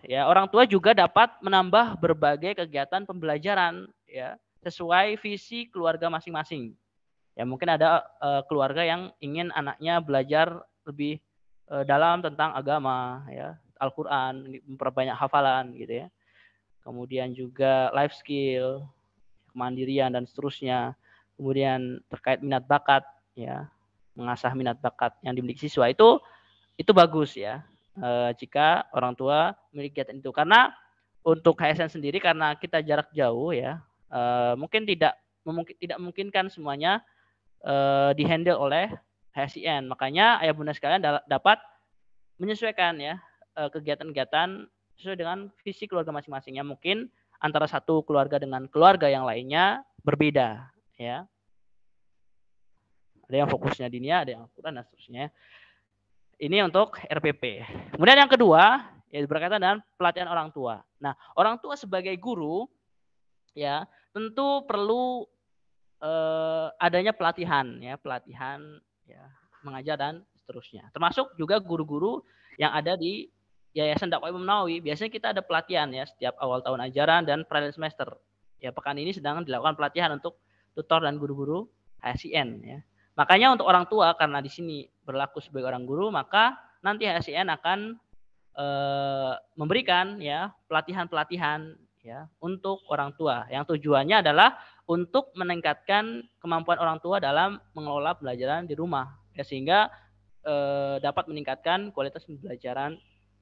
ya orang tua juga dapat menambah berbagai kegiatan pembelajaran ya sesuai visi keluarga masing-masing. Ya mungkin ada keluarga yang ingin anaknya belajar lebih dalam tentang agama ya, Al-Qur'an, memperbanyak hafalan gitu ya. Kemudian juga life skill, kemandirian dan seterusnya. Kemudian terkait minat bakat ya, mengasah minat bakat yang dimiliki siswa itu bagus ya jika orang tua memiliki kegiatan itu, karena untuk HSN sendiri karena kita jarak jauh ya mungkin tidak memungkinkan semuanya dihandle oleh HSIN, makanya ayah bunda sekalian dapat menyesuaikan ya kegiatan-kegiatan sesuai dengan visi keluarga masing-masing. Ya, mungkin antara satu keluarga dengan keluarga yang lainnya berbeda, ya. Ada yang fokusnya dinia, ada yang Al-Quran dan seterusnya. Ini untuk RPP. Kemudian yang kedua, ya berkaitan dengan pelatihan orang tua. Nah, orang tua sebagai guru, ya tentu perlu adanya pelatihan, ya mengajar dan seterusnya. Termasuk juga guru-guru yang ada di Yayasan Dakwah Imam Nawawi. Biasanya kita ada pelatihan ya setiap awal tahun ajaran dan perayaan semester. Ya pekan ini sedang dilakukan pelatihan untuk tutor dan guru-guru HSIN. Ya. Makanya untuk orang tua karena di sini berlaku sebagai orang guru, maka nanti HSIN akan memberikan ya pelatihan-pelatihan ya untuk orang tua yang tujuannya adalah untuk meningkatkan kemampuan orang tua dalam mengelola pembelajaran di rumah ya, sehingga dapat meningkatkan kualitas pembelajaran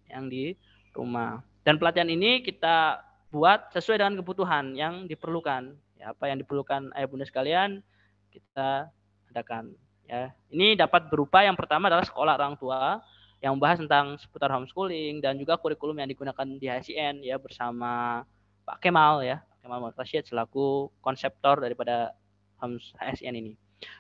yang di rumah. Dan pelatihan ini kita buat sesuai dengan kebutuhan yang diperlukan. Ya, apa yang diperlukan ayah bunda sekalian kita adakan. Ya, ini dapat berupa yang pertama adalah sekolah orang tua yang membahas tentang seputar homeschooling dan juga kurikulum yang digunakan di HSIN ya bersama Pak Kemal ya, Kemal Muhammad Rashid selaku konseptor daripada HSIN ini.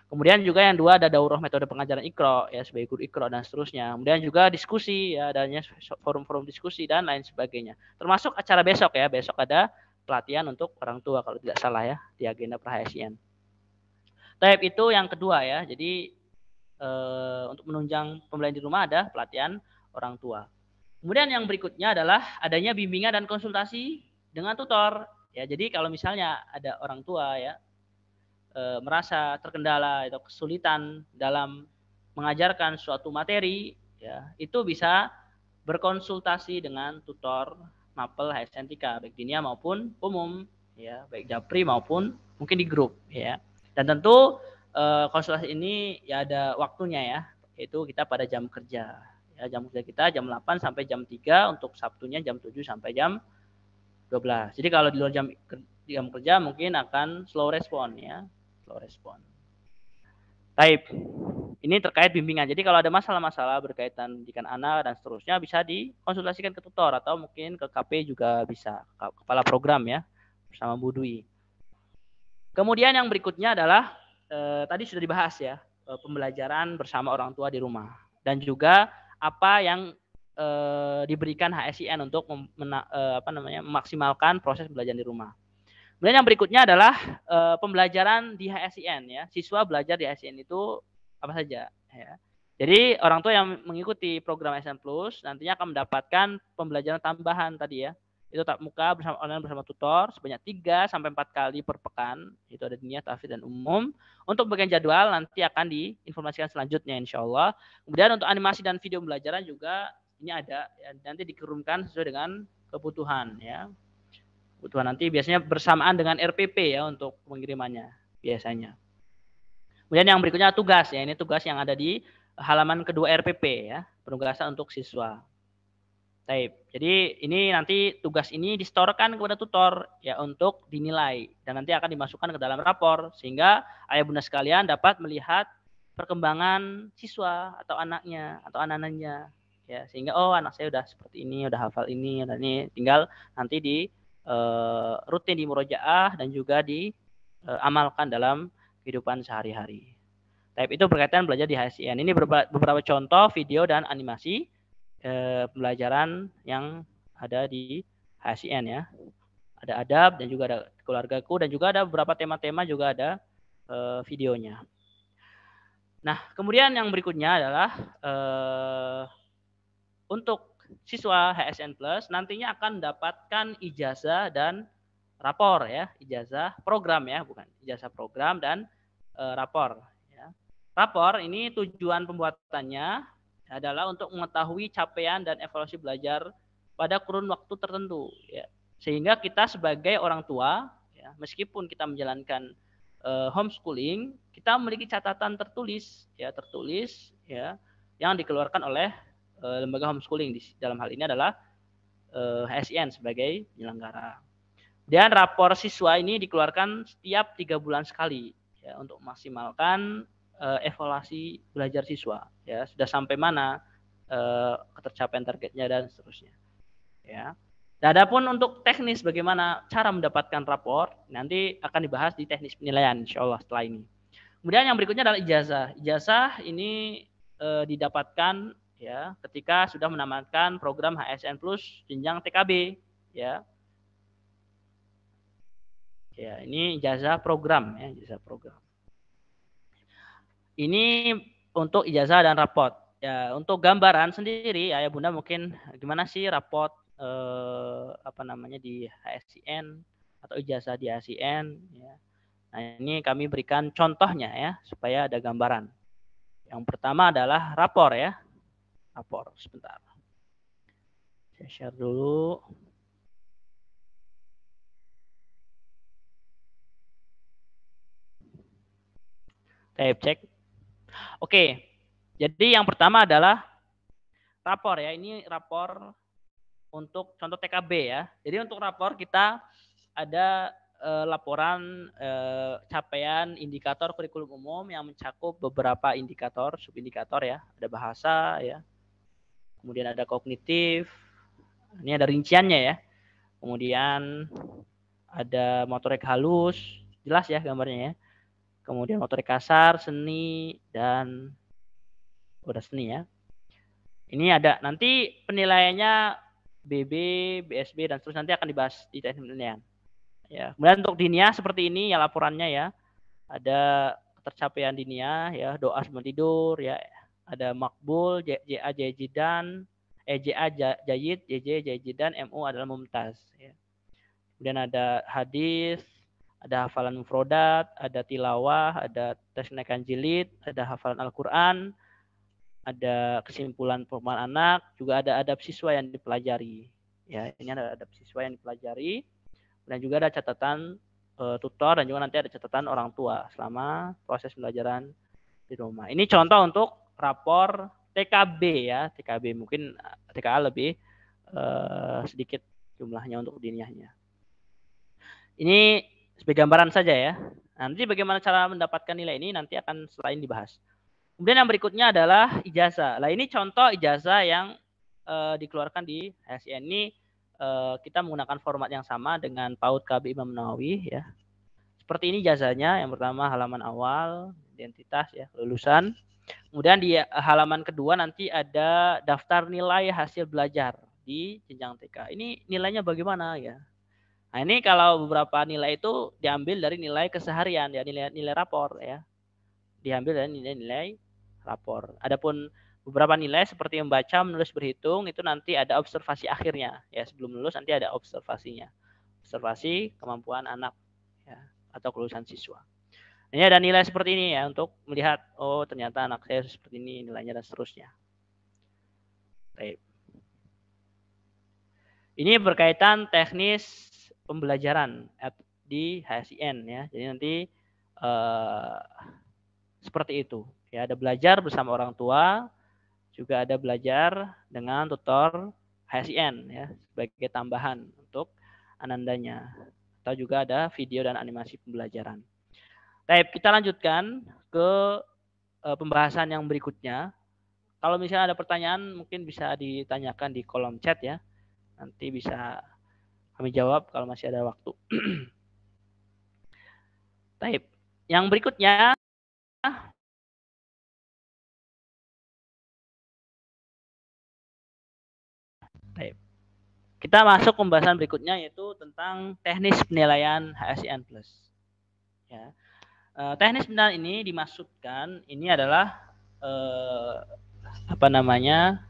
Kemudian juga yang dua ada daurah metode pengajaran Iqra ya sebagai guru Iqra dan seterusnya. Kemudian juga diskusi ya, adanya forum-forum diskusi dan lain sebagainya. Termasuk acara besok ya, besok ada pelatihan untuk orang tua kalau tidak salah ya di agenda HSIN. Tahap itu yang kedua ya. Jadi untuk menunjang pembelajaran di rumah ada pelatihan orang tua. Kemudian yang berikutnya adalah adanya bimbingan dan konsultasi dengan tutor. Ya, jadi kalau misalnya ada orang tua ya merasa terkendala atau kesulitan dalam mengajarkan suatu materi, ya itu bisa berkonsultasi dengan tutor mapel HSNTK baik dinia maupun umum, ya baik japri maupun mungkin di grup, ya. Dan tentu konsultasi ini ya ada waktunya ya, yaitu kita pada jam kerja. Ya, jam kerja kita jam 8 sampai jam 3, untuk Sabtunya jam 7 sampai jam 12. Jadi kalau di luar jam kerja mungkin akan slow respon ya. Slow respon. Baik. Ini terkait bimbingan. Jadi kalau ada masalah-masalah berkaitan pendidikan anak dan seterusnya bisa dikonsultasikan ke tutor atau mungkin ke KP juga bisa, kepala program ya, bersama Bu Dwi. Kemudian yang berikutnya adalah tadi sudah dibahas ya, pembelajaran bersama orang tua di rumah dan juga apa yang diberikan HSIN untuk memaksimalkan proses belajar di rumah. Kemudian yang berikutnya adalah pembelajaran di HSIN ya. Siswa belajar di HSIN itu apa saja ya. Jadi orang tua yang mengikuti program HSIN Plus nantinya akan mendapatkan pembelajaran tambahan tadi ya. Itu tatap muka bersama online bersama tutor sebanyak 3 sampai 4 kali per pekan. Itu ada dinia, tahfidz dan umum. Untuk bagian jadwal nanti akan diinformasikan selanjutnya insyaallah. Kemudian untuk animasi dan video pembelajaran juga ini ada ya, nanti dikirimkan sesuai dengan kebutuhan ya. Kebutuhan nanti biasanya bersamaan dengan RPP ya untuk pengirimannya biasanya. Kemudian yang berikutnya tugas ya, ini tugas yang ada di halaman kedua RPP ya, penugasan untuk siswa. Taib. Jadi ini nanti tugas ini disetorkan kepada tutor ya untuk dinilai dan nanti akan dimasukkan ke dalam rapor sehingga ayah bunda sekalian dapat melihat perkembangan siswa atau anaknya atau anak-anaknya ya, sehingga oh anak saya udah seperti ini, udah hafal ini, dan ini tinggal nanti di rutin di murojaah dan juga diamalkan dalam kehidupan sehari-hari. Type itu berkaitan belajar di HSIN. Ini beberapa contoh video dan animasi pembelajaran yang ada di HSIN ya. Ada adab dan juga ada keluargaku dan juga ada beberapa tema-tema juga ada videonya. Nah, kemudian yang berikutnya adalah untuk siswa HSN Plus nantinya akan mendapatkan ijazah dan rapor ya, ijazah program ya, bukan ijazah program dan rapor ya. Rapor ini tujuan pembuatannya adalah untuk mengetahui capaian dan evaluasi belajar pada kurun waktu tertentu ya. Sehingga kita sebagai orang tua ya, meskipun kita menjalankan homeschooling, kita memiliki catatan tertulis ya yang dikeluarkan oleh lembaga homeschooling dalam hal ini adalah HSIN sebagai penyelenggara. Dan rapor siswa ini dikeluarkan setiap 3 bulan sekali ya, untuk memaksimalkan evaluasi belajar siswa ya, sudah sampai mana ketercapaian targetnya dan seterusnya. Ya. Nah, adapun untuk teknis bagaimana cara mendapatkan rapor nanti akan dibahas di teknis penilaian insya Allah setelah ini. Kemudian yang berikutnya adalah ijazah. Ijazah ini didapatkan ya ketika sudah menamatkan program HSN Plus jenjang TKB ya. Ya, ini ijazah program ya, ijazah program. Ini untuk ijazah dan raport. Ya, untuk gambaran sendiri ayah bunda mungkin gimana sih raport apa namanya di HSIN atau ijazah di HSIN ya. Nah, ini kami berikan contohnya ya supaya ada gambaran. Yang pertama adalah rapor ya. Rapor sebentar. Saya share dulu. Saya cek. Oke. Jadi yang pertama adalah rapor ya. Ini rapor untuk contoh TKB ya. Jadi untuk rapor kita ada laporan capaian indikator kurikulum umum yang mencakup beberapa indikator, subindikator ya. Ada bahasa ya. Kemudian ada kognitif. Ini ada rinciannya ya. Kemudian ada motorik halus, jelas ya gambarnya ya. Kemudian motorik kasar, seni, dan udah seni ya. Ini ada nanti penilaiannya BB, BSB, dan terus nanti akan dibahas di teknik penilaian. Ya. Kemudian untuk dinia seperti ini ya laporannya ya. Ada ketercapaian dinia ya, doa sebelum tidur ya. Ada makbul, JA jajidan, JA jayid, JJ jajidan, MU adalah mumtaz ya. Kemudian ada hadis, ada hafalan mufrodat, ada tilawah, ada tasnaikan jilid, ada hafalan Al-Quran, ada kesimpulan pemahaman anak, juga ada adab siswa yang dipelajari. Ya, ini ada adab siswa yang dipelajari, dan juga ada catatan tutor dan juga nanti ada catatan orang tua selama proses pembelajaran di rumah. Ini contoh untuk rapor TKB ya, TKB mungkin TKA lebih sedikit jumlahnya untuk diniahnya. Ini sebagai gambaran saja ya. Nanti bagaimana cara mendapatkan nilai ini nanti akan selain dibahas. Kemudian yang berikutnya adalah ijazah. Nah ini contoh ijazah yang dikeluarkan di HSIN ini kita menggunakan format yang sama dengan PAUD KB Imam Nawawi ya. Seperti ini ijazahnya. Yang pertama halaman awal, identitas ya, kelulusan. Kemudian di halaman kedua nanti ada daftar nilai hasil belajar di jenjang TK. Ini nilainya bagaimana ya? Nah, ini kalau beberapa nilai itu diambil dari nilai keseharian ya, nilai rapor ya. Diambil dari nilai rapor. Adapun beberapa nilai seperti membaca, menulis, berhitung itu nanti ada observasi akhirnya ya. Sebelum lulus nanti ada observasinya. Observasi kemampuan anak ya atau kelulusan siswa. Ini ada nilai seperti ini ya untuk melihat oh ternyata anak saya seperti ini nilainya dan seterusnya. Baik. Ini berkaitan teknis pembelajaran di HSIN ya. Jadi nanti seperti itu. Ya, ada belajar bersama orang tua, juga ada belajar dengan tutor HSIN ya sebagai tambahan untuk anandanya. Atau juga ada video dan animasi pembelajaran. Baik, kita lanjutkan ke pembahasan yang berikutnya. Kalau misalnya ada pertanyaan mungkin bisa ditanyakan di kolom chat ya. Nanti bisa kami jawab kalau masih ada waktu. Baik. Yang berikutnya baik. Kita masuk pembahasan berikutnya yaitu tentang teknis penilaian HSIN Plus. Ya. Teknis penilaian ini dimaksudkan ini adalah apa namanya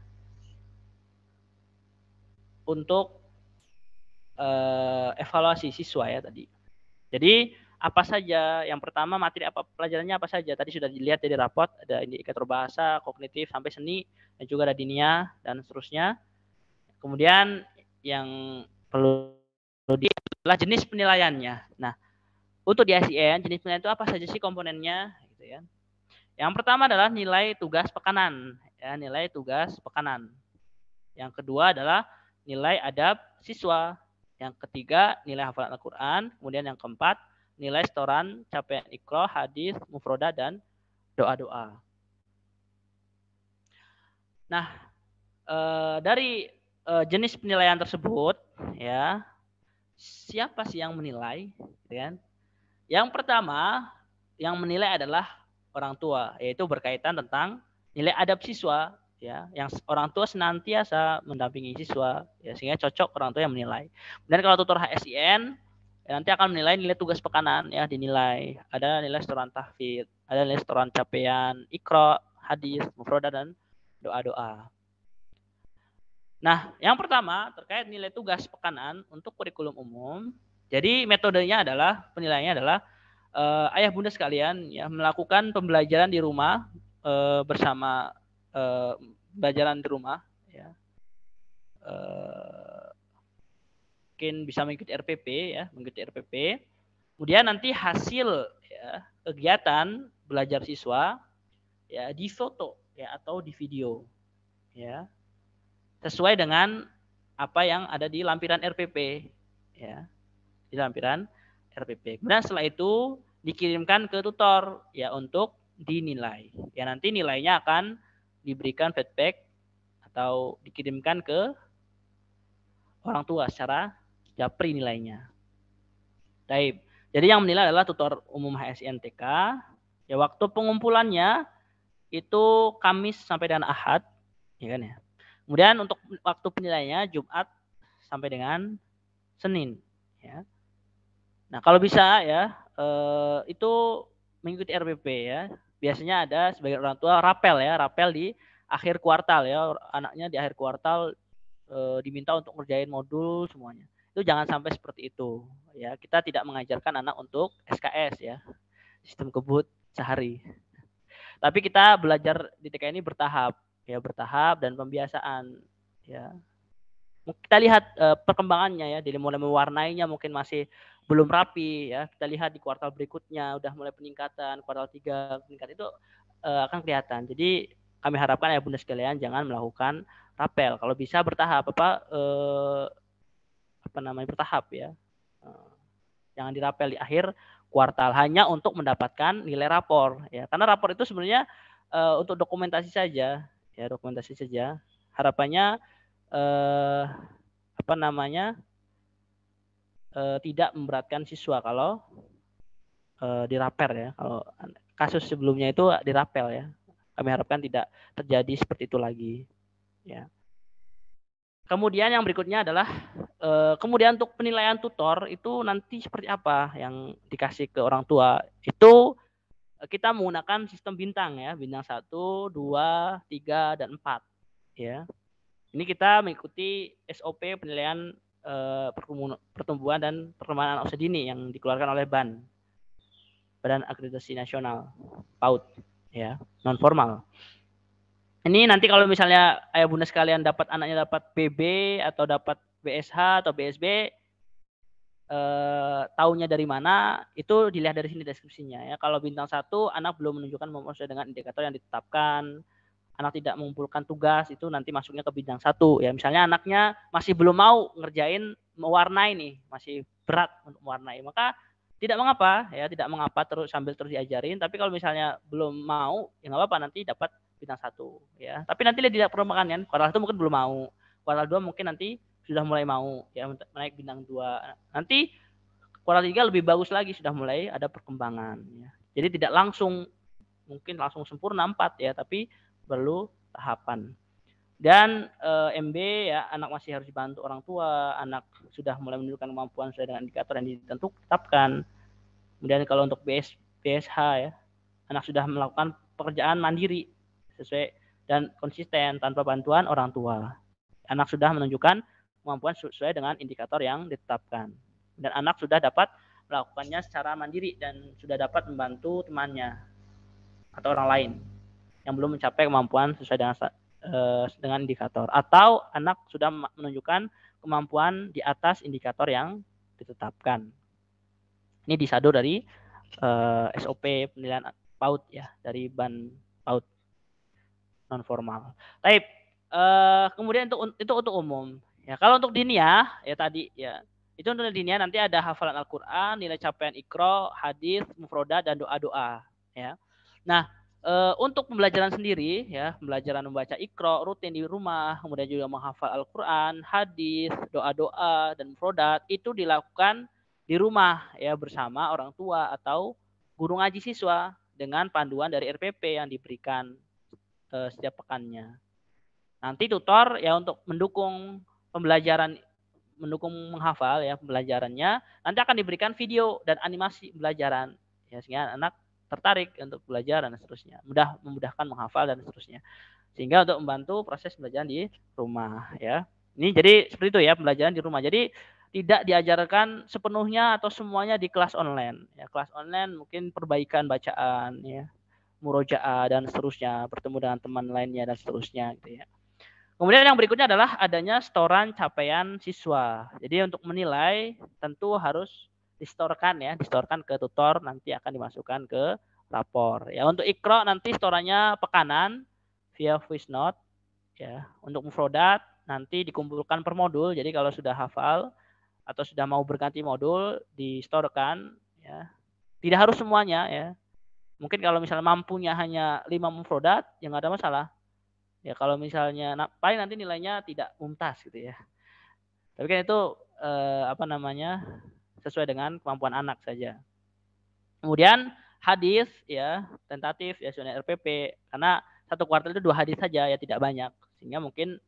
untuk evaluasi siswa ya tadi. Jadi apa saja? Yang pertama materi apa pelajarannya apa saja? Tadi sudah dilihat dari raport ada indikator bahasa, kognitif sampai seni dan juga ada dinia dan seterusnya. Kemudian yang perlu adalah jenis penilaiannya. Nah, untuk di HSIN jenis penilaian itu apa saja sih komponennya gitu ya. Yang pertama adalah nilai tugas pekanan, ya, nilai tugas pekanan. Yang kedua adalah nilai adab siswa. Yang ketiga nilai hafalan Al-Quran. Kemudian yang keempat nilai setoran capaian iqra, hadis, mufrodah dan doa-doa. Nah, dari jenis penilaian tersebut, ya, siapa sih yang menilai, kan? Yang pertama, yang menilai adalah orang tua, yaitu berkaitan tentang nilai adab siswa, ya, yang orang tua senantiasa mendampingi siswa, ya, sehingga cocok orang tua yang menilai. Dan kalau tutor HSIN, ya, nanti akan menilai nilai tugas pekanan, ya, dinilai. Ada nilai setoran tahfidz, ada nilai setoran capaian Iqra, hadis, mufradah, dan doa-doa. Nah, yang pertama terkait nilai tugas pekanan untuk kurikulum umum. Jadi metodenya adalah, penilaiannya adalah ayah bunda sekalian, ya, melakukan pembelajaran di rumah bersama pembelajaran di rumah, ya. Mungkin bisa mengikuti RPP, ya, mengikuti RPP. Kemudian nanti hasil, ya, kegiatan belajar siswa, ya, difoto, ya, atau di video, ya, sesuai dengan apa yang ada di lampiran RPP, ya, di lampiran RPP. Kemudian setelah itu dikirimkan ke tutor, ya, untuk dinilai. Ya, nanti nilainya akan diberikan feedback atau dikirimkan ke orang tua secara japri nilainya. Baik. Jadi yang menilai adalah tutor umum HSIN TK. Ya, waktu pengumpulannya itu Kamis sampai dengan Ahad, ya kan, ya. Kemudian untuk waktu penilaiannya Jumat sampai dengan Senin, ya. Nah, kalau bisa, ya, itu mengikuti RPP, ya. Biasanya ada sebagian orang tua rapel, ya, rapel di akhir kuartal, ya. Anaknya di akhir kuartal diminta untuk ngerjain modul semuanya. Itu jangan sampai seperti itu, ya. Kita tidak mengajarkan anak untuk SKS, ya, sistem kebut sehari. Tapi kita belajar di TK ini bertahap, ya, bertahap dan pembiasaan, ya. Kita lihat perkembangannya, ya, dari mulai mewarnainya mungkin masih belum rapi, ya. Kita lihat di kuartal berikutnya udah mulai peningkatan, kuartal 3 peningkatan itu akan kelihatan. Jadi kami harapkan ya bunda sekalian jangan melakukan rapel, kalau bisa bertahap, bertahap, ya. Jangan dirapel di akhir kuartal hanya untuk mendapatkan nilai rapor, ya. Karena rapor itu sebenarnya untuk dokumentasi saja, ya, dokumentasi saja. Harapannya tidak memberatkan siswa kalau dirapel, ya. Kalau kasus sebelumnya itu dirapel, ya. Kami harapkan tidak terjadi seperti itu lagi, ya. Kemudian yang berikutnya adalah kemudian untuk penilaian tutor itu nanti seperti apa yang dikasih ke orang tua. Itu kita menggunakan sistem bintang, ya, bintang 1, 2, 3, dan 4, ya. Ini kita mengikuti SOP penilaian pertumbuhan dan perkembangan anak usia dini yang dikeluarkan oleh BAN, Badan Akreditasi Nasional PAUD, ya, non formal. Ini nanti kalau misalnya ayah bunda sekalian anaknya dapat BB atau dapat BSH atau BSB, tahunnya dari mana itu dilihat dari sini deskripsinya, ya. Kalau bintang 1 anak belum menunjukkan sesuai dengan indikator yang ditetapkan, anak tidak mengumpulkan tugas, itu nanti masuknya ke bintang 1, ya. Misalnya anaknya masih belum mau ngerjain mewarnai nih, masih berat untuk mewarnai, maka tidak mengapa, ya, tidak mengapa sambil terus diajarin. Tapi kalau misalnya belum mau, ya nggak apa-apa, nanti dapat bintang 1, ya. Tapi nanti lihat perkembangan, kan. Kuartal 1 mungkin belum mau, kuartal 2 mungkin nanti sudah mulai mau, ya, naik bintang 2. Nanti kuartal 3 lebih bagus lagi, sudah mulai ada perkembangan, ya. Jadi tidak langsung mungkin sempurna 4, ya, tapi perlu tahapan. Dan MB, ya, anak masih harus dibantu orang tua, anak sudah mulai menunjukkan kemampuan sesuai dengan indikator yang ditetapkan. Kemudian kalau untuk BSH, ya, anak sudah melakukan pekerjaan mandiri sesuai dan konsisten tanpa bantuan orang tua. Anak sudah menunjukkan kemampuan sesuai dengan indikator yang ditetapkan. Dan anak sudah dapat melakukannya secara mandiri dan sudah dapat membantu temannya atau orang lain yang belum mencapai kemampuan sesuai dengan indikator, atau anak sudah menunjukkan kemampuan di atas indikator yang ditetapkan. Ini disado dari SOP penilaian PAUD, ya, dari BAN PAUD non formal. Baik, kemudian itu untuk umum, ya. Kalau untuk diniyah, ya, tadi, ya, itu untuk diniyah nanti ada hafalan Al-Qur'an, nilai capaian Iqra, hadis, mufrodah, dan doa-doa, ya. Nah, Untuk pembelajaran sendiri ya, pembelajaran membaca Iqra rutin di rumah, kemudian juga menghafal Al-Qur'an, hadis, doa-doa dan mufrodat itu dilakukan di rumah ya bersama orang tua atau guru ngaji siswa dengan panduan dari RPP yang diberikan setiap pekannya. Nanti tutor ya untuk mendukung pembelajaran, mendukung menghafal ya pembelajarannya, nanti akan diberikan video dan animasi pembelajaran ya sehingga anak tertarik untuk belajar dan seterusnya, memudahkan menghafal dan seterusnya, sehingga untuk membantu proses pembelajaran di rumah ya. Ini jadi seperti itu ya pembelajaran di rumah. Jadi tidak diajarkan sepenuhnya atau semuanya di kelas online ya. Kelas online mungkin perbaikan bacaan ya, murojaah dan seterusnya, bertemu dengan teman lainnya dan seterusnya gitu ya. Kemudian yang berikutnya adalah adanya setoran capaian siswa. Jadi untuk menilai tentu harus distorkan ya, distorkan ke tutor, nanti akan dimasukkan ke rapor. Ya, untuk Iqra nanti setorannya pekanan via voice note ya. Untuk mufrodat nanti dikumpulkan per modul. Jadi kalau sudah hafal atau sudah mau berganti modul distorkan ya. Tidak harus semuanya ya. Mungkin kalau misalnya mampunya hanya 5 mufrodat ya nggak ada masalah. Ya kalau misalnya paling nanti nilainya tidak mumtaz gitu ya. Tapi kan itu apa namanya sesuai dengan kemampuan anak saja. Kemudian hadis ya tentatif ya sesuai RPP karena satu kuartal itu 2 hadis saja ya tidak banyak sehingga mungkin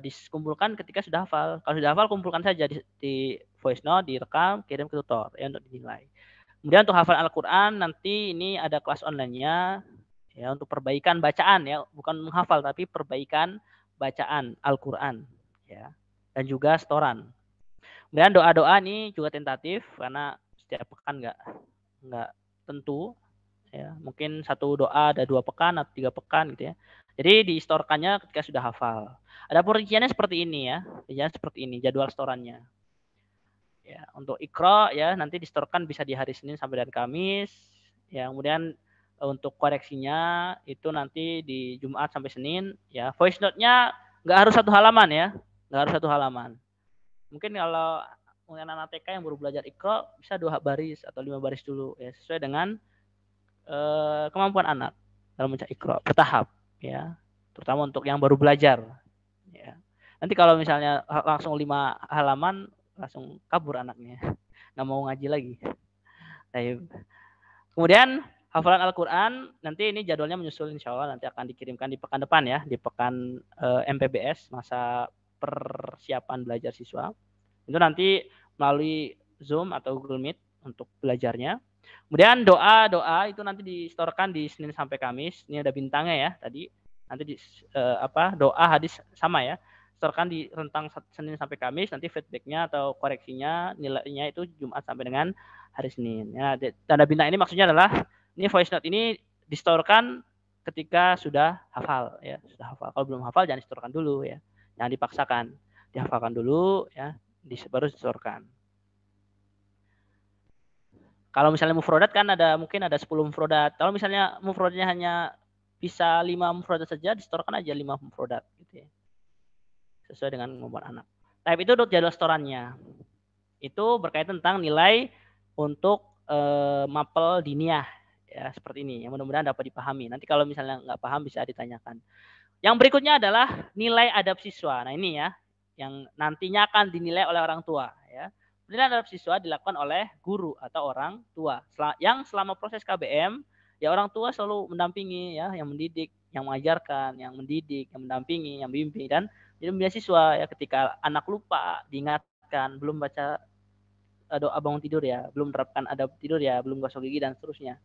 dikumpulkan ketika sudah hafal. Kalau sudah hafal kumpulkan saja di voice note, direkam, kirim ke tutor ya untuk dinilai. Kemudian untuk hafal Al-Qur'an nanti ini ada kelas online-nya ya untuk perbaikan bacaan ya, bukan menghafal tapi perbaikan bacaan Al-Qur'an ya. Dan juga setoran. Kemudian doa-doa ini juga tentatif karena setiap pekan enggak tentu ya. Mungkin satu doa ada 2 pekan atau 3 pekan gitu ya. Jadi distorkannya ketika sudah hafal. Ada perinciannya seperti ini ya. Ya seperti ini jadwal setorannya. Ya, untuk Iqra ya nanti distorkan bisa di hari Senin sampai dan Kamis. Ya, kemudian untuk koreksinya itu nanti di Jumat sampai Senin ya. Voice note-nya nggak harus 1 halaman ya. Nggak harus 1 halaman. Mungkin kalau anak TK yang baru belajar Iqra bisa 2 baris atau 5 baris dulu ya sesuai dengan kemampuan anak dalam membaca Iqra bertahap ya. Terutama untuk yang baru belajar ya. Nanti kalau misalnya langsung 5 halaman langsung kabur anaknya, nggak mau ngaji lagi. Kemudian hafalan Al-Quran nanti ini jadwalnya menyusul insya Allah nanti akan dikirimkan di pekan depan ya, di pekan MPBS masa persiapan belajar siswa. Itu nanti melalui Zoom atau Google Meet untuk belajarnya. Kemudian doa itu nanti distorkan di Senin sampai Kamis. Ini ada bintangnya ya tadi. Nanti di doa hadis sama ya. Storkan di rentang Senin sampai Kamis, nanti feedbacknya atau koreksinya nilainya itu Jumat sampai dengan hari Senin. Ya, tanda bintang ini maksudnya adalah ini voice note ini distorkan ketika sudah hafal ya, sudah hafal. Kalau belum hafal jangan distorkan dulu ya, jangan dipaksakan, dihafalkan dulu ya, baru distorkan. Kalau misalnya mufrodat kan mungkin ada 10 mufrodat. Kalau misalnya mufrodatnya hanya bisa 5 mufrodat saja, distorkan aja 5 mufrodat gitu ya. Sesuai dengan kemampuan anak. Type itu untuk jadwal setorannya. Itu berkaitan tentang nilai untuk mapel diniyah ya seperti ini. Yang mudah-mudahan dapat dipahami. Nanti kalau misalnya nggak paham bisa ditanyakan. Yang berikutnya adalah nilai adab siswa. Nah ini ya, yang nantinya akan dinilai oleh orang tua ya. Nilai adab siswa dilakukan oleh guru atau orang tua. Yang selama proses KBM ya orang tua selalu mendampingi ya, yang mendidik, yang mengajarkan, yang mendidik, yang mendampingi, yang bimbing dan jadi beasiswa ya ketika anak lupa diingatkan, belum baca doa bangun tidur ya, belum terapkan adab tidur ya, belum gosok gigi dan seterusnya.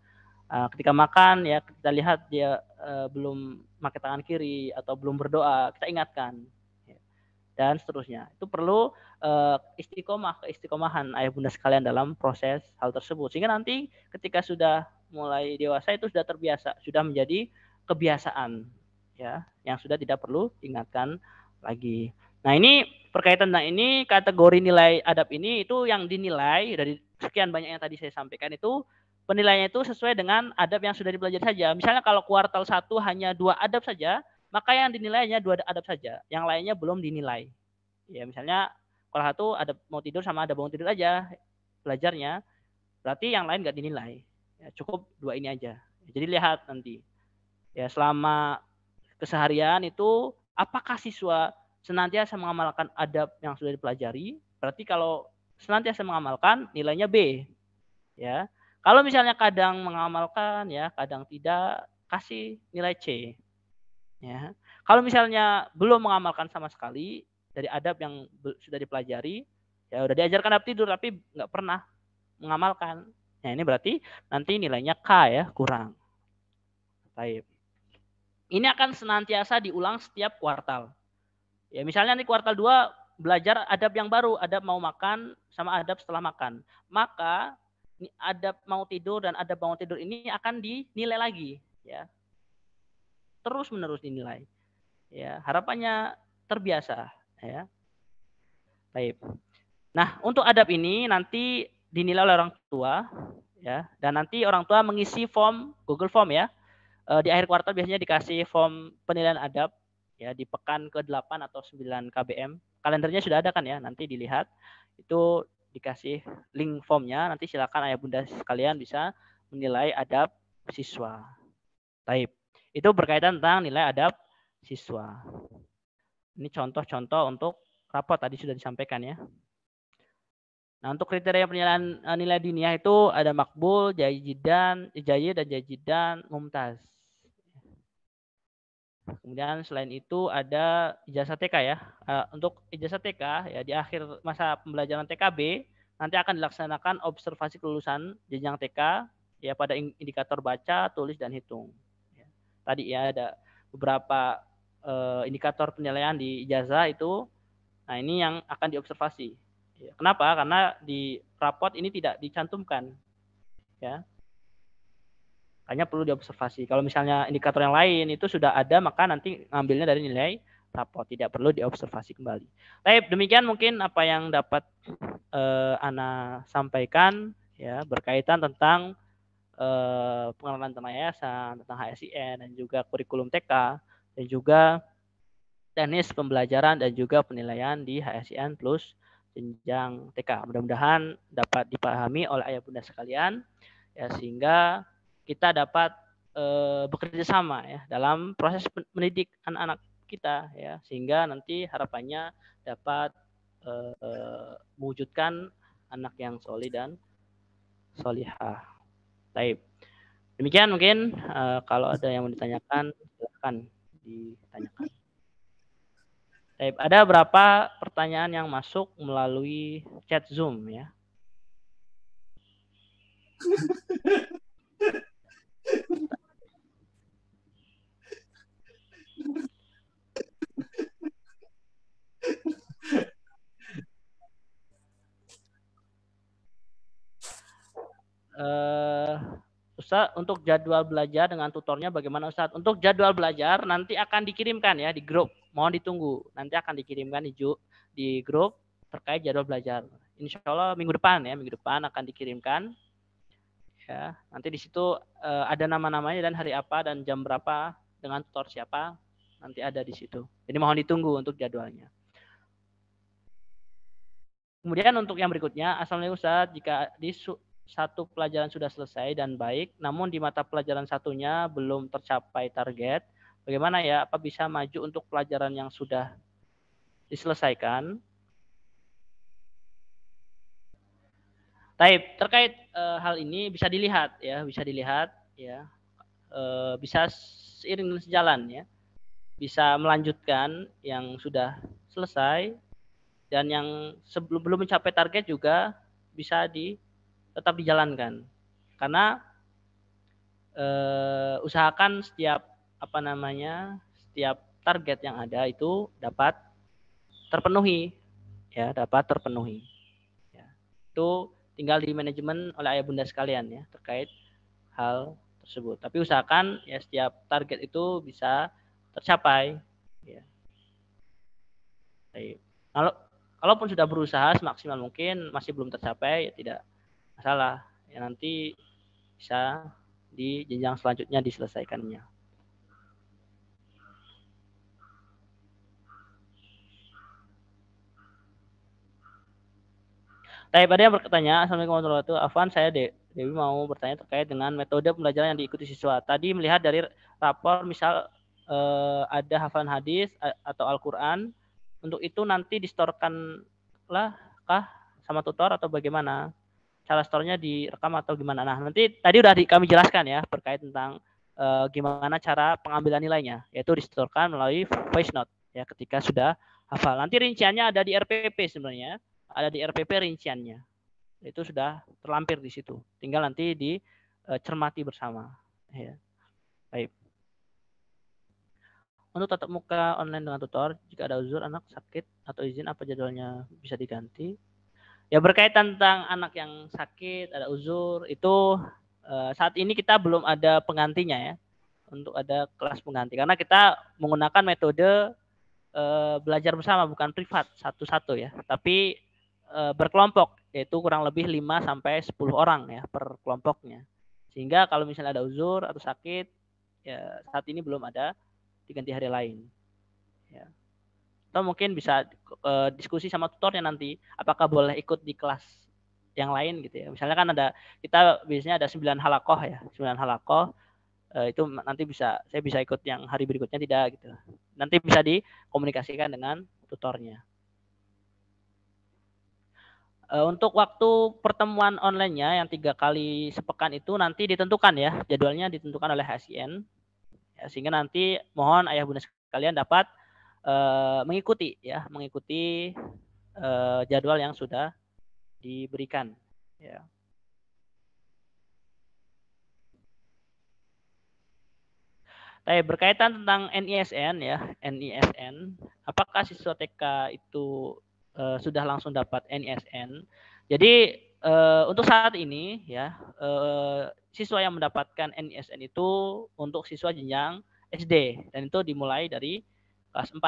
Ketika makan ya kita lihat dia belum pakai tangan kiri atau belum berdoa, kita ingatkan dan seterusnya. Itu perlu keistiqomahan ayah bunda sekalian dalam proses hal tersebut. Sehingga nanti ketika sudah mulai dewasa itu sudah terbiasa, sudah menjadi kebiasaan ya, yang sudah tidak perlu ingatkan lagi. Nah ini berkaitan dengan ini kategori nilai adab ini itu yang dinilai dari sekian banyak yang tadi saya sampaikan itu penilaiannya itu sesuai dengan adab yang sudah dipelajari saja. Misalnya kalau kuartal 1 hanya 2 adab saja, maka yang dinilainya 2 adab saja, yang lainnya belum dinilai. Ya misalnya kalau satu ada mau tidur sama ada bangun tidur aja belajarnya, berarti yang lain nggak dinilai. Ya, cukup 2 ini aja. Jadi lihat nanti Ya, selama keseharian itu apakah siswa senantiasa mengamalkan adab yang sudah dipelajari? Berarti kalau senantiasa mengamalkan nilainya B, ya. Kalau misalnya kadang mengamalkan ya, kadang tidak, kasih nilai C, ya. Kalau misalnya belum mengamalkan sama sekali dari adab yang sudah dipelajari, ya udah diajarkan adab tidur tapi nggak pernah mengamalkan. Nah, ini berarti nanti nilainya K ya, kurang. Baik. Ini akan senantiasa diulang setiap kuartal. Ya, misalnya nih kuartal 2 belajar adab yang baru, adab mau makan sama adab setelah makan. Maka adab mau tidur dan adab bangun tidur ini akan dinilai lagi, ya. Terus menerus dinilai. Ya, harapannya terbiasa, ya. Baik. Nah, untuk adab ini nanti dinilai oleh orang tua, ya. Dan nanti orang tua mengisi form Google Form ya. Di akhir kuartal biasanya dikasih form penilaian adab ya di pekan ke-8 atau 9 KBM. Kalendernya sudah ada kan ya, nanti dilihat. Itu dikasih link formnya, nanti silakan ayah bunda sekalian bisa menilai adab siswa. Taib. Itu berkaitan tentang nilai adab siswa. Ini contoh-contoh untuk rapot tadi sudah disampaikan ya. Nah, untuk kriteria penilaian nilai diniyah itu ada makbul, jayyid dan jayidan, mumtaz. Kemudian selain itu ada ijazah TK ya. Untuk ijazah TK ya di akhir masa pembelajaran TKB nanti akan dilaksanakan observasi kelulusan jenjang TK ya pada indikator baca, tulis dan hitung. Ya. Tadi ya ada beberapa indikator penilaian di ijazah itu. Nah, ini yang akan diobservasi. Ya. Kenapa? Karena di rapot ini tidak dicantumkan ya. Hanya perlu diobservasi. Kalau misalnya indikator yang lain itu sudah ada, maka nanti ngambilnya dari nilai raport, tidak perlu diobservasi kembali. Baik, demikian mungkin apa yang dapat Ana sampaikan ya berkaitan tentang pengenalan tentang yayasan, tentang HSIN dan juga kurikulum TK dan juga teknis pembelajaran dan juga penilaian di HSIN plus jenjang TK. Mudah-mudahan dapat dipahami oleh ayah bunda sekalian ya sehingga kita dapat bekerja sama ya dalam proses mendidik anak-anak kita ya sehingga nanti harapannya dapat mewujudkan anak yang solid dan solihah. Baik. Demikian mungkin kalau ada yang mau ditanyakan silakan ditanyakan. Baik, ada berapa pertanyaan yang masuk melalui chat Zoom ya? Ustaz, untuk jadwal belajar dengan tutornya bagaimana Ustaz? Untuk jadwal belajar nanti akan dikirimkan ya di grup. Mohon ditunggu. Nanti akan dikirimkan di grup terkait jadwal belajar. Insya Allah minggu depan ya, minggu depan akan dikirimkan. Ya, nanti di situ ada nama-namanya dan hari apa dan jam berapa dengan tutor siapa nanti ada di situ. Jadi mohon ditunggu untuk jadwalnya. Kemudian untuk yang berikutnya, Assalamualaikum Ustaz, jika di satu pelajaran sudah selesai dan baik, namun di mata pelajaran satunya belum tercapai target, bagaimana ya? Apa bisa maju untuk pelajaran yang sudah diselesaikan? Taib, terkait hal ini bisa dilihat ya, bisa seiring dan sejalan ya, bisa melanjutkan yang sudah selesai dan yang sebelum belum mencapai target juga bisa tetap dijalankan. Karena usahakan setiap target yang ada itu dapat terpenuhi ya, ya. Itu tinggal di manajemen oleh ayah bunda sekalian ya terkait hal tersebut, tapi usahakan ya setiap target itu bisa tercapai ya. Kalau kalaupun sudah berusaha semaksimal mungkin masih belum tercapai ya tidak masalah ya, nanti bisa di jenjang selanjutnya diselesaikannya. Tapi ada yang bertanya, Assalamualaikum warahmatullahi wabarakatuh. Afwan, saya Dewi mau bertanya terkait dengan metode pembelajaran yang diikuti siswa. Tadi melihat dari rapor misal ada hafalan hadis atau Al-Quran, untuk itu nanti distorkan lah kah sama tutor atau bagaimana? Cara store-nya direkam atau gimana? Nah, nanti tadi udah kami jelaskan ya terkait tentang gimana cara pengambilan nilainya, yaitu distorkan melalui voice note ya ketika sudah hafal. Nanti rinciannya ada di RPP sebenarnya, ada di RPP rinciannya. Itu sudah terlampir di situ. Tinggal nanti dicermati bersama. Ya. Baik. Untuk tatap muka online dengan tutor, jika ada uzur anak sakit atau izin apa jadwalnya bisa diganti. Ya berkaitan tentang anak yang sakit, ada uzur, itu saat ini kita belum ada penggantinya ya. Untuk ada kelas pengganti. Karena kita menggunakan metode belajar bersama, bukan privat satu-satu ya. Tapi berkelompok, yaitu kurang lebih 5-10 orang ya per kelompoknya. Sehingga kalau misalnya ada uzur atau sakit, ya saat ini belum ada diganti hari lain. Ya. Atau mungkin bisa diskusi sama tutornya nanti, apakah boleh ikut di kelas yang lain gitu ya. Misalnya kan kita biasanya ada 9 halakoh ya, 9 halakoh, itu nanti saya bisa ikut yang hari berikutnya tidak gitu. Nanti bisa dikomunikasikan dengan tutornya. Untuk waktu pertemuan online-nya yang 3 kali sepekan itu nanti ditentukan ya, jadwalnya ditentukan oleh HSIN, ya, sehingga nanti mohon ayah bunda sekalian dapat mengikuti jadwal yang sudah diberikan. Ya. Berkaitan tentang NISN ya, NISN, apakah siswa TK itu sudah langsung dapat NISN? Jadi untuk saat ini ya siswa yang mendapatkan NISN itu untuk siswa jenjang SD dan itu dimulai dari kelas 4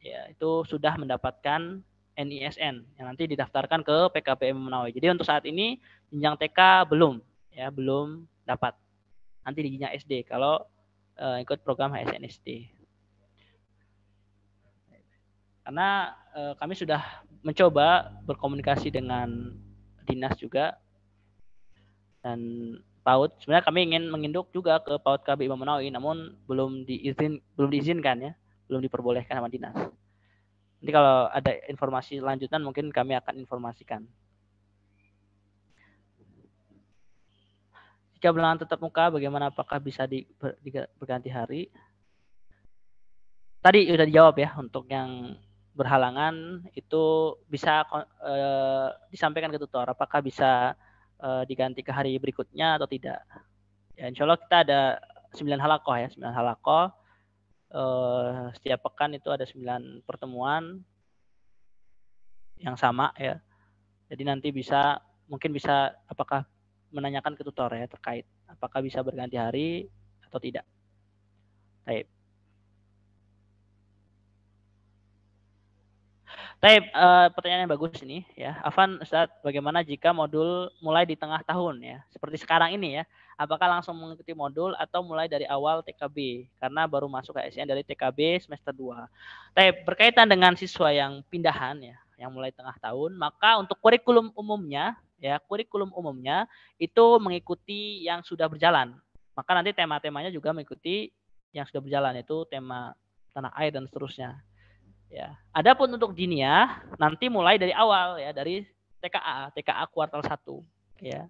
ya, itu sudah mendapatkan NISN yang nanti didaftarkan ke PKBM Menawi. Jadi untuk saat ini jenjang TK belum dapat. Nanti di jenjang SD kalau ikut program HSNSD. Karena kami sudah mencoba berkomunikasi dengan dinas juga dan PAUD. Sebenarnya kami ingin menginduk juga ke PAUD KB Imam Menawi, namun belum diizinkan ya, belum diperbolehkan sama dinas. Nanti kalau ada informasi lanjutan mungkin kami akan informasikan. Jika bilangan tetap muka, bagaimana apakah bisa berganti hari? Tadi sudah dijawab ya, untuk yang berhalangan itu bisa disampaikan ke tutor apakah bisa diganti ke hari berikutnya atau tidak. Ya, insya Allah kita ada 9 halakoh ya, 9 halakoh. Setiap pekan itu ada 9 pertemuan yang sama ya. Jadi nanti mungkin bisa apakah menanyakan ke tutor ya terkait apakah bisa berganti hari atau tidak. Baik. Pertanyaan yang bagus ini ya. Afan, Ustadz, bagaimana jika modul mulai di tengah tahun ya? Seperti sekarang ini ya. Apakah langsung mengikuti modul atau mulai dari awal TKB? Karena baru masuk HSN dari TKB semester 2. Berkaitan dengan siswa yang pindahan ya, yang mulai tengah tahun, maka untuk kurikulum umumnya itu mengikuti yang sudah berjalan. Maka nanti tema-temanya juga mengikuti yang sudah berjalan, itu tema tanah air dan seterusnya. Ya. Adapun untuk Dinia nanti mulai dari awal ya, dari TKA kuartal 1 ya.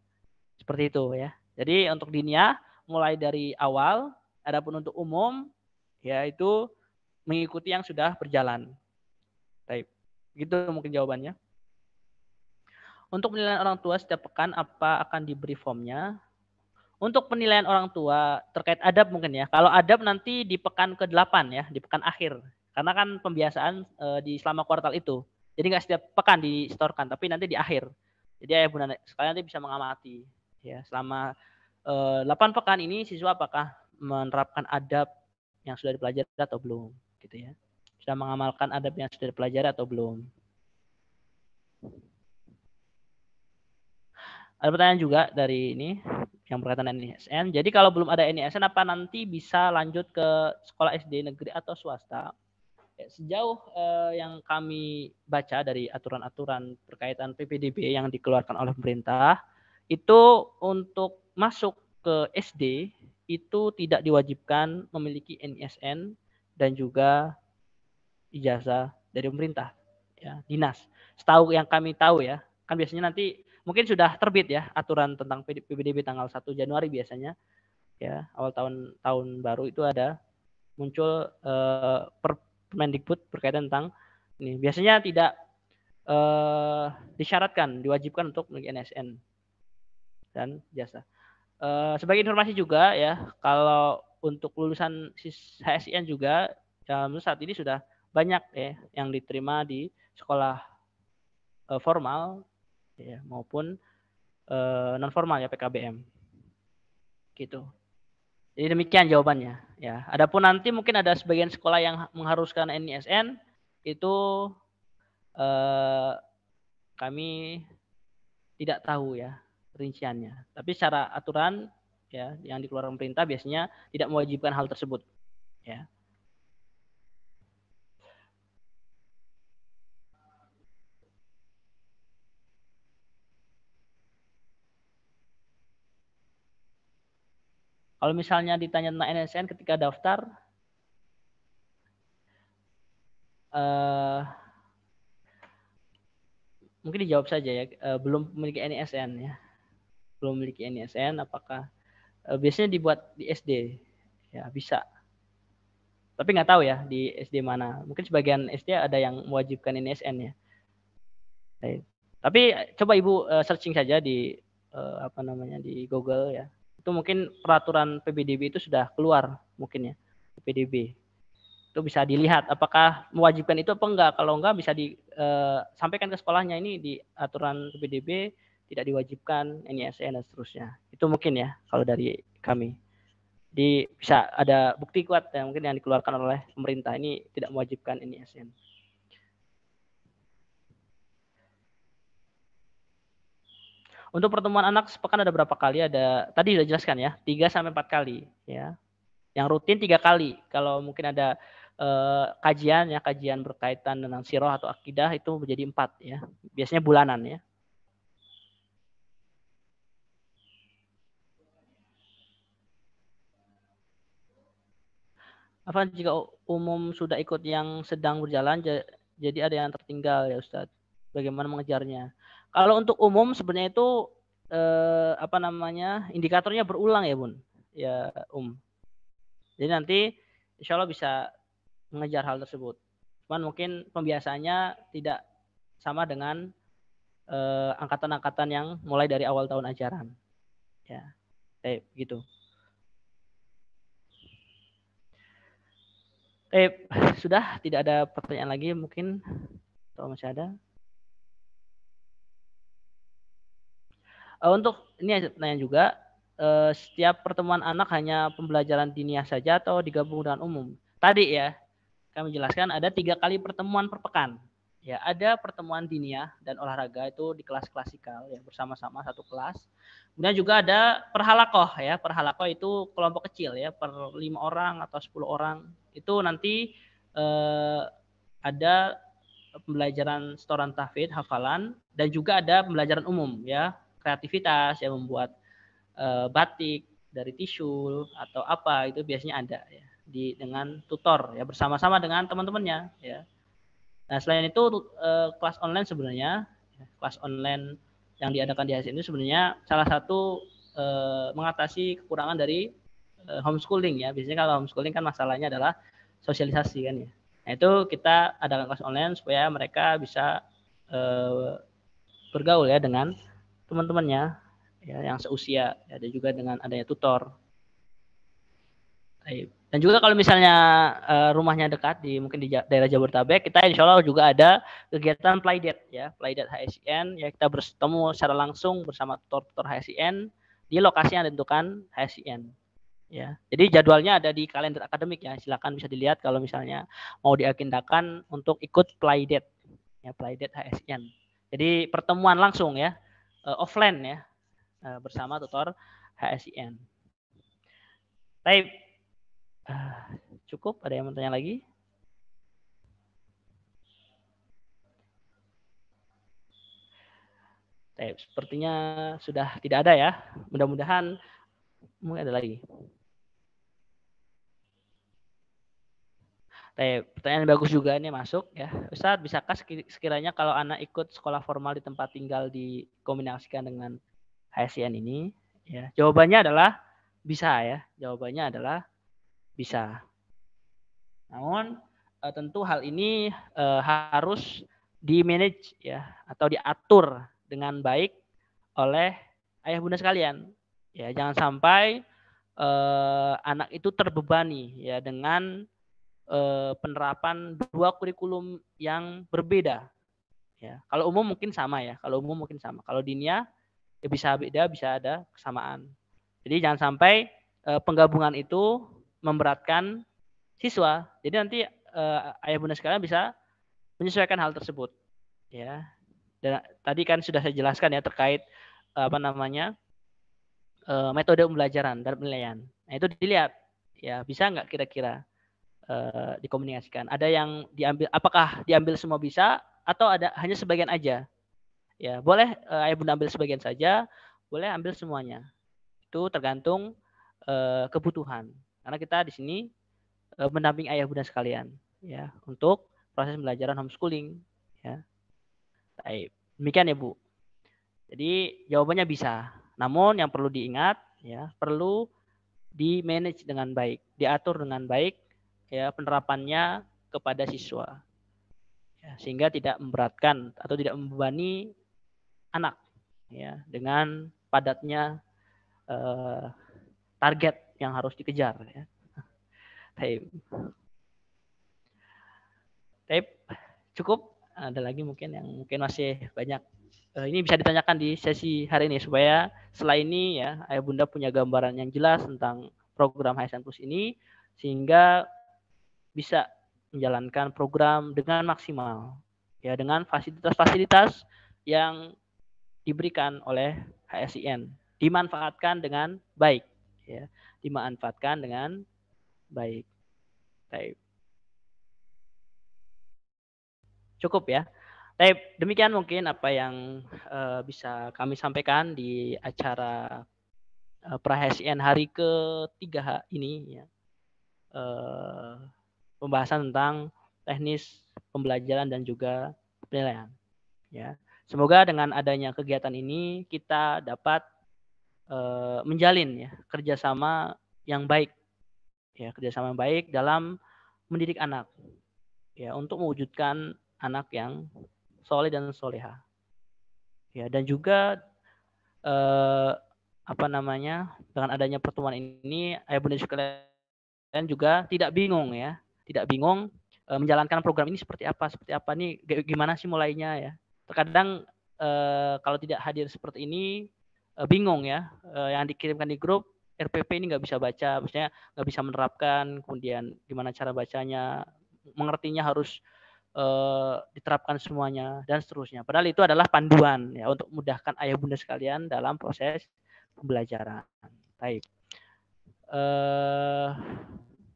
Seperti itu ya. Jadi untuk Dinia mulai dari awal, adapun untuk umum ya itu mengikuti yang sudah berjalan. Baik. Gitu mungkin jawabannya. Untuk penilaian orang tua setiap pekan apa akan diberi formnya? Untuk penilaian orang tua terkait adab mungkin ya. Kalau adab nanti di pekan ke-8 ya, di pekan akhir. Karena kan pembiasaan di selama kuartal itu. Jadi nggak setiap pekan distorkan, tapi nanti di akhir. Jadi ayah bunda sekalian nanti bisa mengamati. Ya, selama 8 pekan ini siswa apakah menerapkan adab yang sudah dipelajari atau belum. Gitu ya. Sudah mengamalkan adab yang sudah dipelajari atau belum. Ada pertanyaan juga dari ini yang berkaitan dengan NISN. Jadi kalau belum ada NISN apa nanti bisa lanjut ke sekolah SD negeri atau swasta? Sejauh yang kami baca dari aturan-aturan berkaitan PPDB yang dikeluarkan oleh pemerintah, itu untuk masuk ke SD itu tidak diwajibkan memiliki NISN dan juga ijazah dari pemerintah, ya, dinas. Setahu yang kami tahu ya, kan biasanya nanti mungkin sudah terbit ya aturan tentang PPDB tanggal 1 Januari biasanya, ya, awal tahun baru itu ada muncul Permendikbud berkaitan tentang ini. Biasanya tidak disyaratkan, diwajibkan untuk memiliki NSN dan jasa. Sebagai informasi juga ya, kalau untuk lulusan HSIN juga saat ini sudah banyak ya yang diterima di sekolah formal ya, maupun non formal ya, PKBM gitu. Jadi demikian jawabannya ya. Adapun nanti mungkin ada sebagian sekolah yang mengharuskan NISN itu kami tidak tahu ya rinciannya. Tapi secara aturan ya yang dikeluarkan pemerintah biasanya tidak mewajibkan hal tersebut ya. Kalau misalnya ditanya tentang NSN ketika daftar, mungkin dijawab saja ya, belum memiliki NISN ya, belum memiliki NISN. Apakah biasanya dibuat di SD? Ya bisa. Tapi nggak tahu ya di SD mana. Mungkin sebagian SD ada yang mewajibkan NISN ya. Tapi coba Ibu searching saja di apa namanya di Google ya. Itu mungkin peraturan PPDB itu sudah keluar mungkin ya, PPDB. Itu bisa dilihat apakah mewajibkan itu apa enggak. Kalau enggak bisa disampaikan ke sekolahnya, ini di aturan PPDB tidak diwajibkan NISN dan seterusnya. Itu mungkin ya kalau dari kami. Bisa ada bukti kuat yang mungkin yang dikeluarkan oleh pemerintah ini tidak mewajibkan NISN. Untuk pertemuan anak sepekan ada berapa kali? Ada, tadi sudah jelaskan ya, 3-4 kali ya. Yang rutin 3 kali. Kalau mungkin ada kajian ya, kajian berkaitan dengan sirah atau akidah itu menjadi 4 ya. Biasanya bulanan ya. Apa jika umum sudah ikut yang sedang berjalan jadi ada yang tertinggal ya Ustadz? Bagaimana mengejarnya? Kalau untuk umum sebenarnya itu apa namanya, indikatornya berulang ya Bun, ya Jadi nanti insya Allah bisa mengejar hal tersebut. Cuman mungkin pembiasaannya tidak sama dengan angkatan-angkatan yang mulai dari awal tahun ajaran. Ya, gitu. Sudah tidak ada pertanyaan lagi mungkin, kalau masih ada. Untuk ini pertanyaan juga, setiap pertemuan anak hanya pembelajaran diniyah saja atau digabung dengan umum? Tadi ya kami jelaskan ada 3 kali pertemuan per pekan. Ya, ada pertemuan diniyah dan olahraga itu di kelas klasikal ya, bersama-sama satu kelas. Kemudian juga ada perhalakoh ya. Perhalakoh itu kelompok kecil ya, per 5 orang atau 10 orang. Itu nanti ada pembelajaran setoran tahfidz, hafalan, dan juga ada pembelajaran umum ya, kreativitas ya, membuat batik dari tisu atau apa, itu biasanya ada ya dengan tutor ya, bersama-sama dengan teman-temannya ya. Nah, selain itu kelas online sebenarnya, kelas online yang diadakan di HSN itu sebenarnya salah satu mengatasi kekurangan dari homeschooling ya. Biasanya kalau homeschooling kan masalahnya adalah sosialisasi kan ya. Nah, itu kita adakan kelas online supaya mereka bisa bergaul ya dengan teman-temannya ya, yang seusia ya, dan juga dengan adanya tutor. Dan juga kalau misalnya rumahnya dekat di mungkin di daerah Jabodetabek, kita insya Allah juga ada kegiatan Playdate ya, Playdate HSIN ya, kita bertemu secara langsung bersama tutor-tutor HSIN di lokasi yang ditentukan HSIN ya. Jadi jadwalnya ada di kalender akademik ya, silakan bisa dilihat kalau misalnya mau diagendakan untuk ikut Playdate ya, Playdate HSIN. Jadi pertemuan langsung ya, offline ya, bersama tutor HSIN. Baik. Cukup, ada yang mau tanya lagi? Sepertinya sudah tidak ada ya. Mudah-mudahan mungkin ada lagi. Pertanyaan bagus juga ini masuk ya. Ustadz, bisakah sekiranya kalau anak ikut sekolah formal di tempat tinggal dikombinasikan dengan HSIN ini? Ya, jawabannya adalah bisa ya. Jawabannya adalah bisa. Namun tentu hal ini harus di-manage ya atau diatur dengan baik oleh ayah bunda sekalian. Ya, jangan sampai anak itu terbebani ya dengan penerapan dua kurikulum yang berbeda. Ya, kalau umum mungkin sama ya. Kalau umum mungkin sama. Kalau diniyah ya bisa beda, bisa ada kesamaan. Jadi jangan sampai penggabungan itu memberatkan siswa. Jadi nanti ayah bunda sekalian bisa menyesuaikan hal tersebut. Ya. Dan tadi kan sudah saya jelaskan ya terkait metode pembelajaran dan penilaian. Nah, itu dilihat ya bisa nggak kira-kira dikomunikasikan. Ada yang diambil, apakah diambil semua bisa atau ada hanya sebagian aja? Ya, boleh ayah bunda ambil sebagian saja, boleh ambil semuanya. Itu tergantung kebutuhan. Karena kita di sini mendamping ayah bunda sekalian, ya, untuk proses pembelajaran homeschooling. Ya, baik. Demikian ya Bu. Jadi jawabannya bisa. Namun yang perlu diingat, ya, perlu di manage dengan baik, diatur dengan baik, ya, penerapannya kepada siswa, ya, sehingga tidak memberatkan atau tidak membebani anak, ya, dengan padatnya target yang harus dikejar. Ya. Tape cukup. Ada lagi mungkin yang mungkin masih banyak. Ini bisa ditanyakan di sesi hari ini supaya setelah ini ya ayah bunda punya gambaran yang jelas tentang program HSN Plus ini sehingga bisa menjalankan program dengan maksimal ya dengan fasilitas-fasilitas yang diberikan oleh HSIN dimanfaatkan dengan baik ya dimanfaatkan dengan baik. Baik. Cukup ya. Baik, demikian mungkin apa yang bisa kami sampaikan di acara pra-HSIN hari ketiga ini ya. Pembahasan tentang teknis pembelajaran dan juga penilaian. Ya, semoga dengan adanya kegiatan ini kita dapat menjalin ya kerjasama yang baik, ya kerjasama yang baik dalam mendidik anak, ya untuk mewujudkan anak yang soleh dan soleha. Ya dan juga dengan adanya pertemuan ini ayah bunda sekalian juga tidak bingung ya, tidak bingung menjalankan program ini seperti apa nih, gimana sih mulainya ya. Terkadang kalau tidak hadir seperti ini bingung ya, yang dikirimkan di grup RPP ini nggak bisa baca, maksudnya nggak bisa menerapkan, kemudian gimana cara bacanya, mengertinya harus diterapkan semuanya dan seterusnya. Padahal itu adalah panduan ya untuk memudahkan ayah bunda sekalian dalam proses pembelajaran. Baik.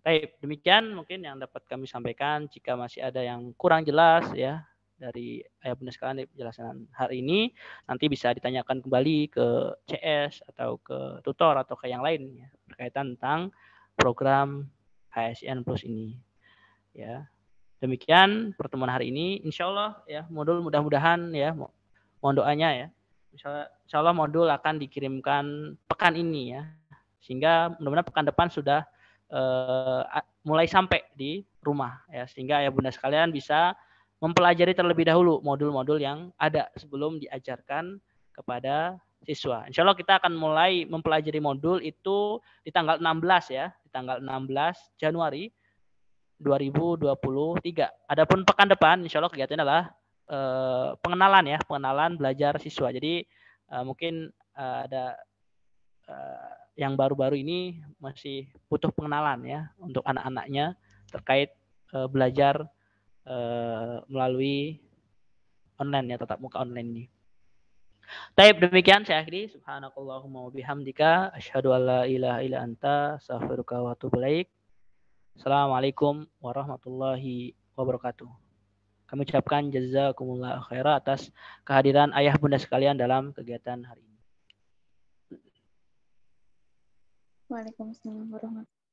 Baik, demikian mungkin yang dapat kami sampaikan. Jika masih ada yang kurang jelas ya dari ayah bunda sekalian di penjelasan hari ini, nanti bisa ditanyakan kembali ke CS atau ke tutor atau ke yang lain ya, berkaitan tentang program HSN Plus ini. Ya, demikian pertemuan hari ini. Insya Allah ya modul mudah-mudahan ya mohon doanya ya. Insya Allah modul akan dikirimkan pekan ini ya, sehingga mudah-mudahan pekan depan sudah mulai sampai di rumah ya, sehingga ayah bunda sekalian bisa mempelajari terlebih dahulu modul-modul yang ada sebelum diajarkan kepada siswa. Insya Allah kita akan mulai mempelajari modul itu di tanggal 16 ya, di tanggal 16 Januari 2023. Adapun pekan depan insya Allah kegiatannya adalah pengenalan belajar siswa. Jadi mungkin ada yang baru-baru ini masih butuh pengenalan ya untuk anak-anaknya terkait belajar melalui online ya, tatap muka online ini. Baik, demikian saya akhiri. Subhanakallahumma wa bihamdika asyhadu an la ilaha illa anta astaghfiruka wa atubu ilaik. Assalamualaikum warahmatullahi wabarakatuh. Kami ucapkan jazakumullah khairan atas kehadiran ayah bunda sekalian dalam kegiatan hari ini. Waalaikumsalam warahmatullahi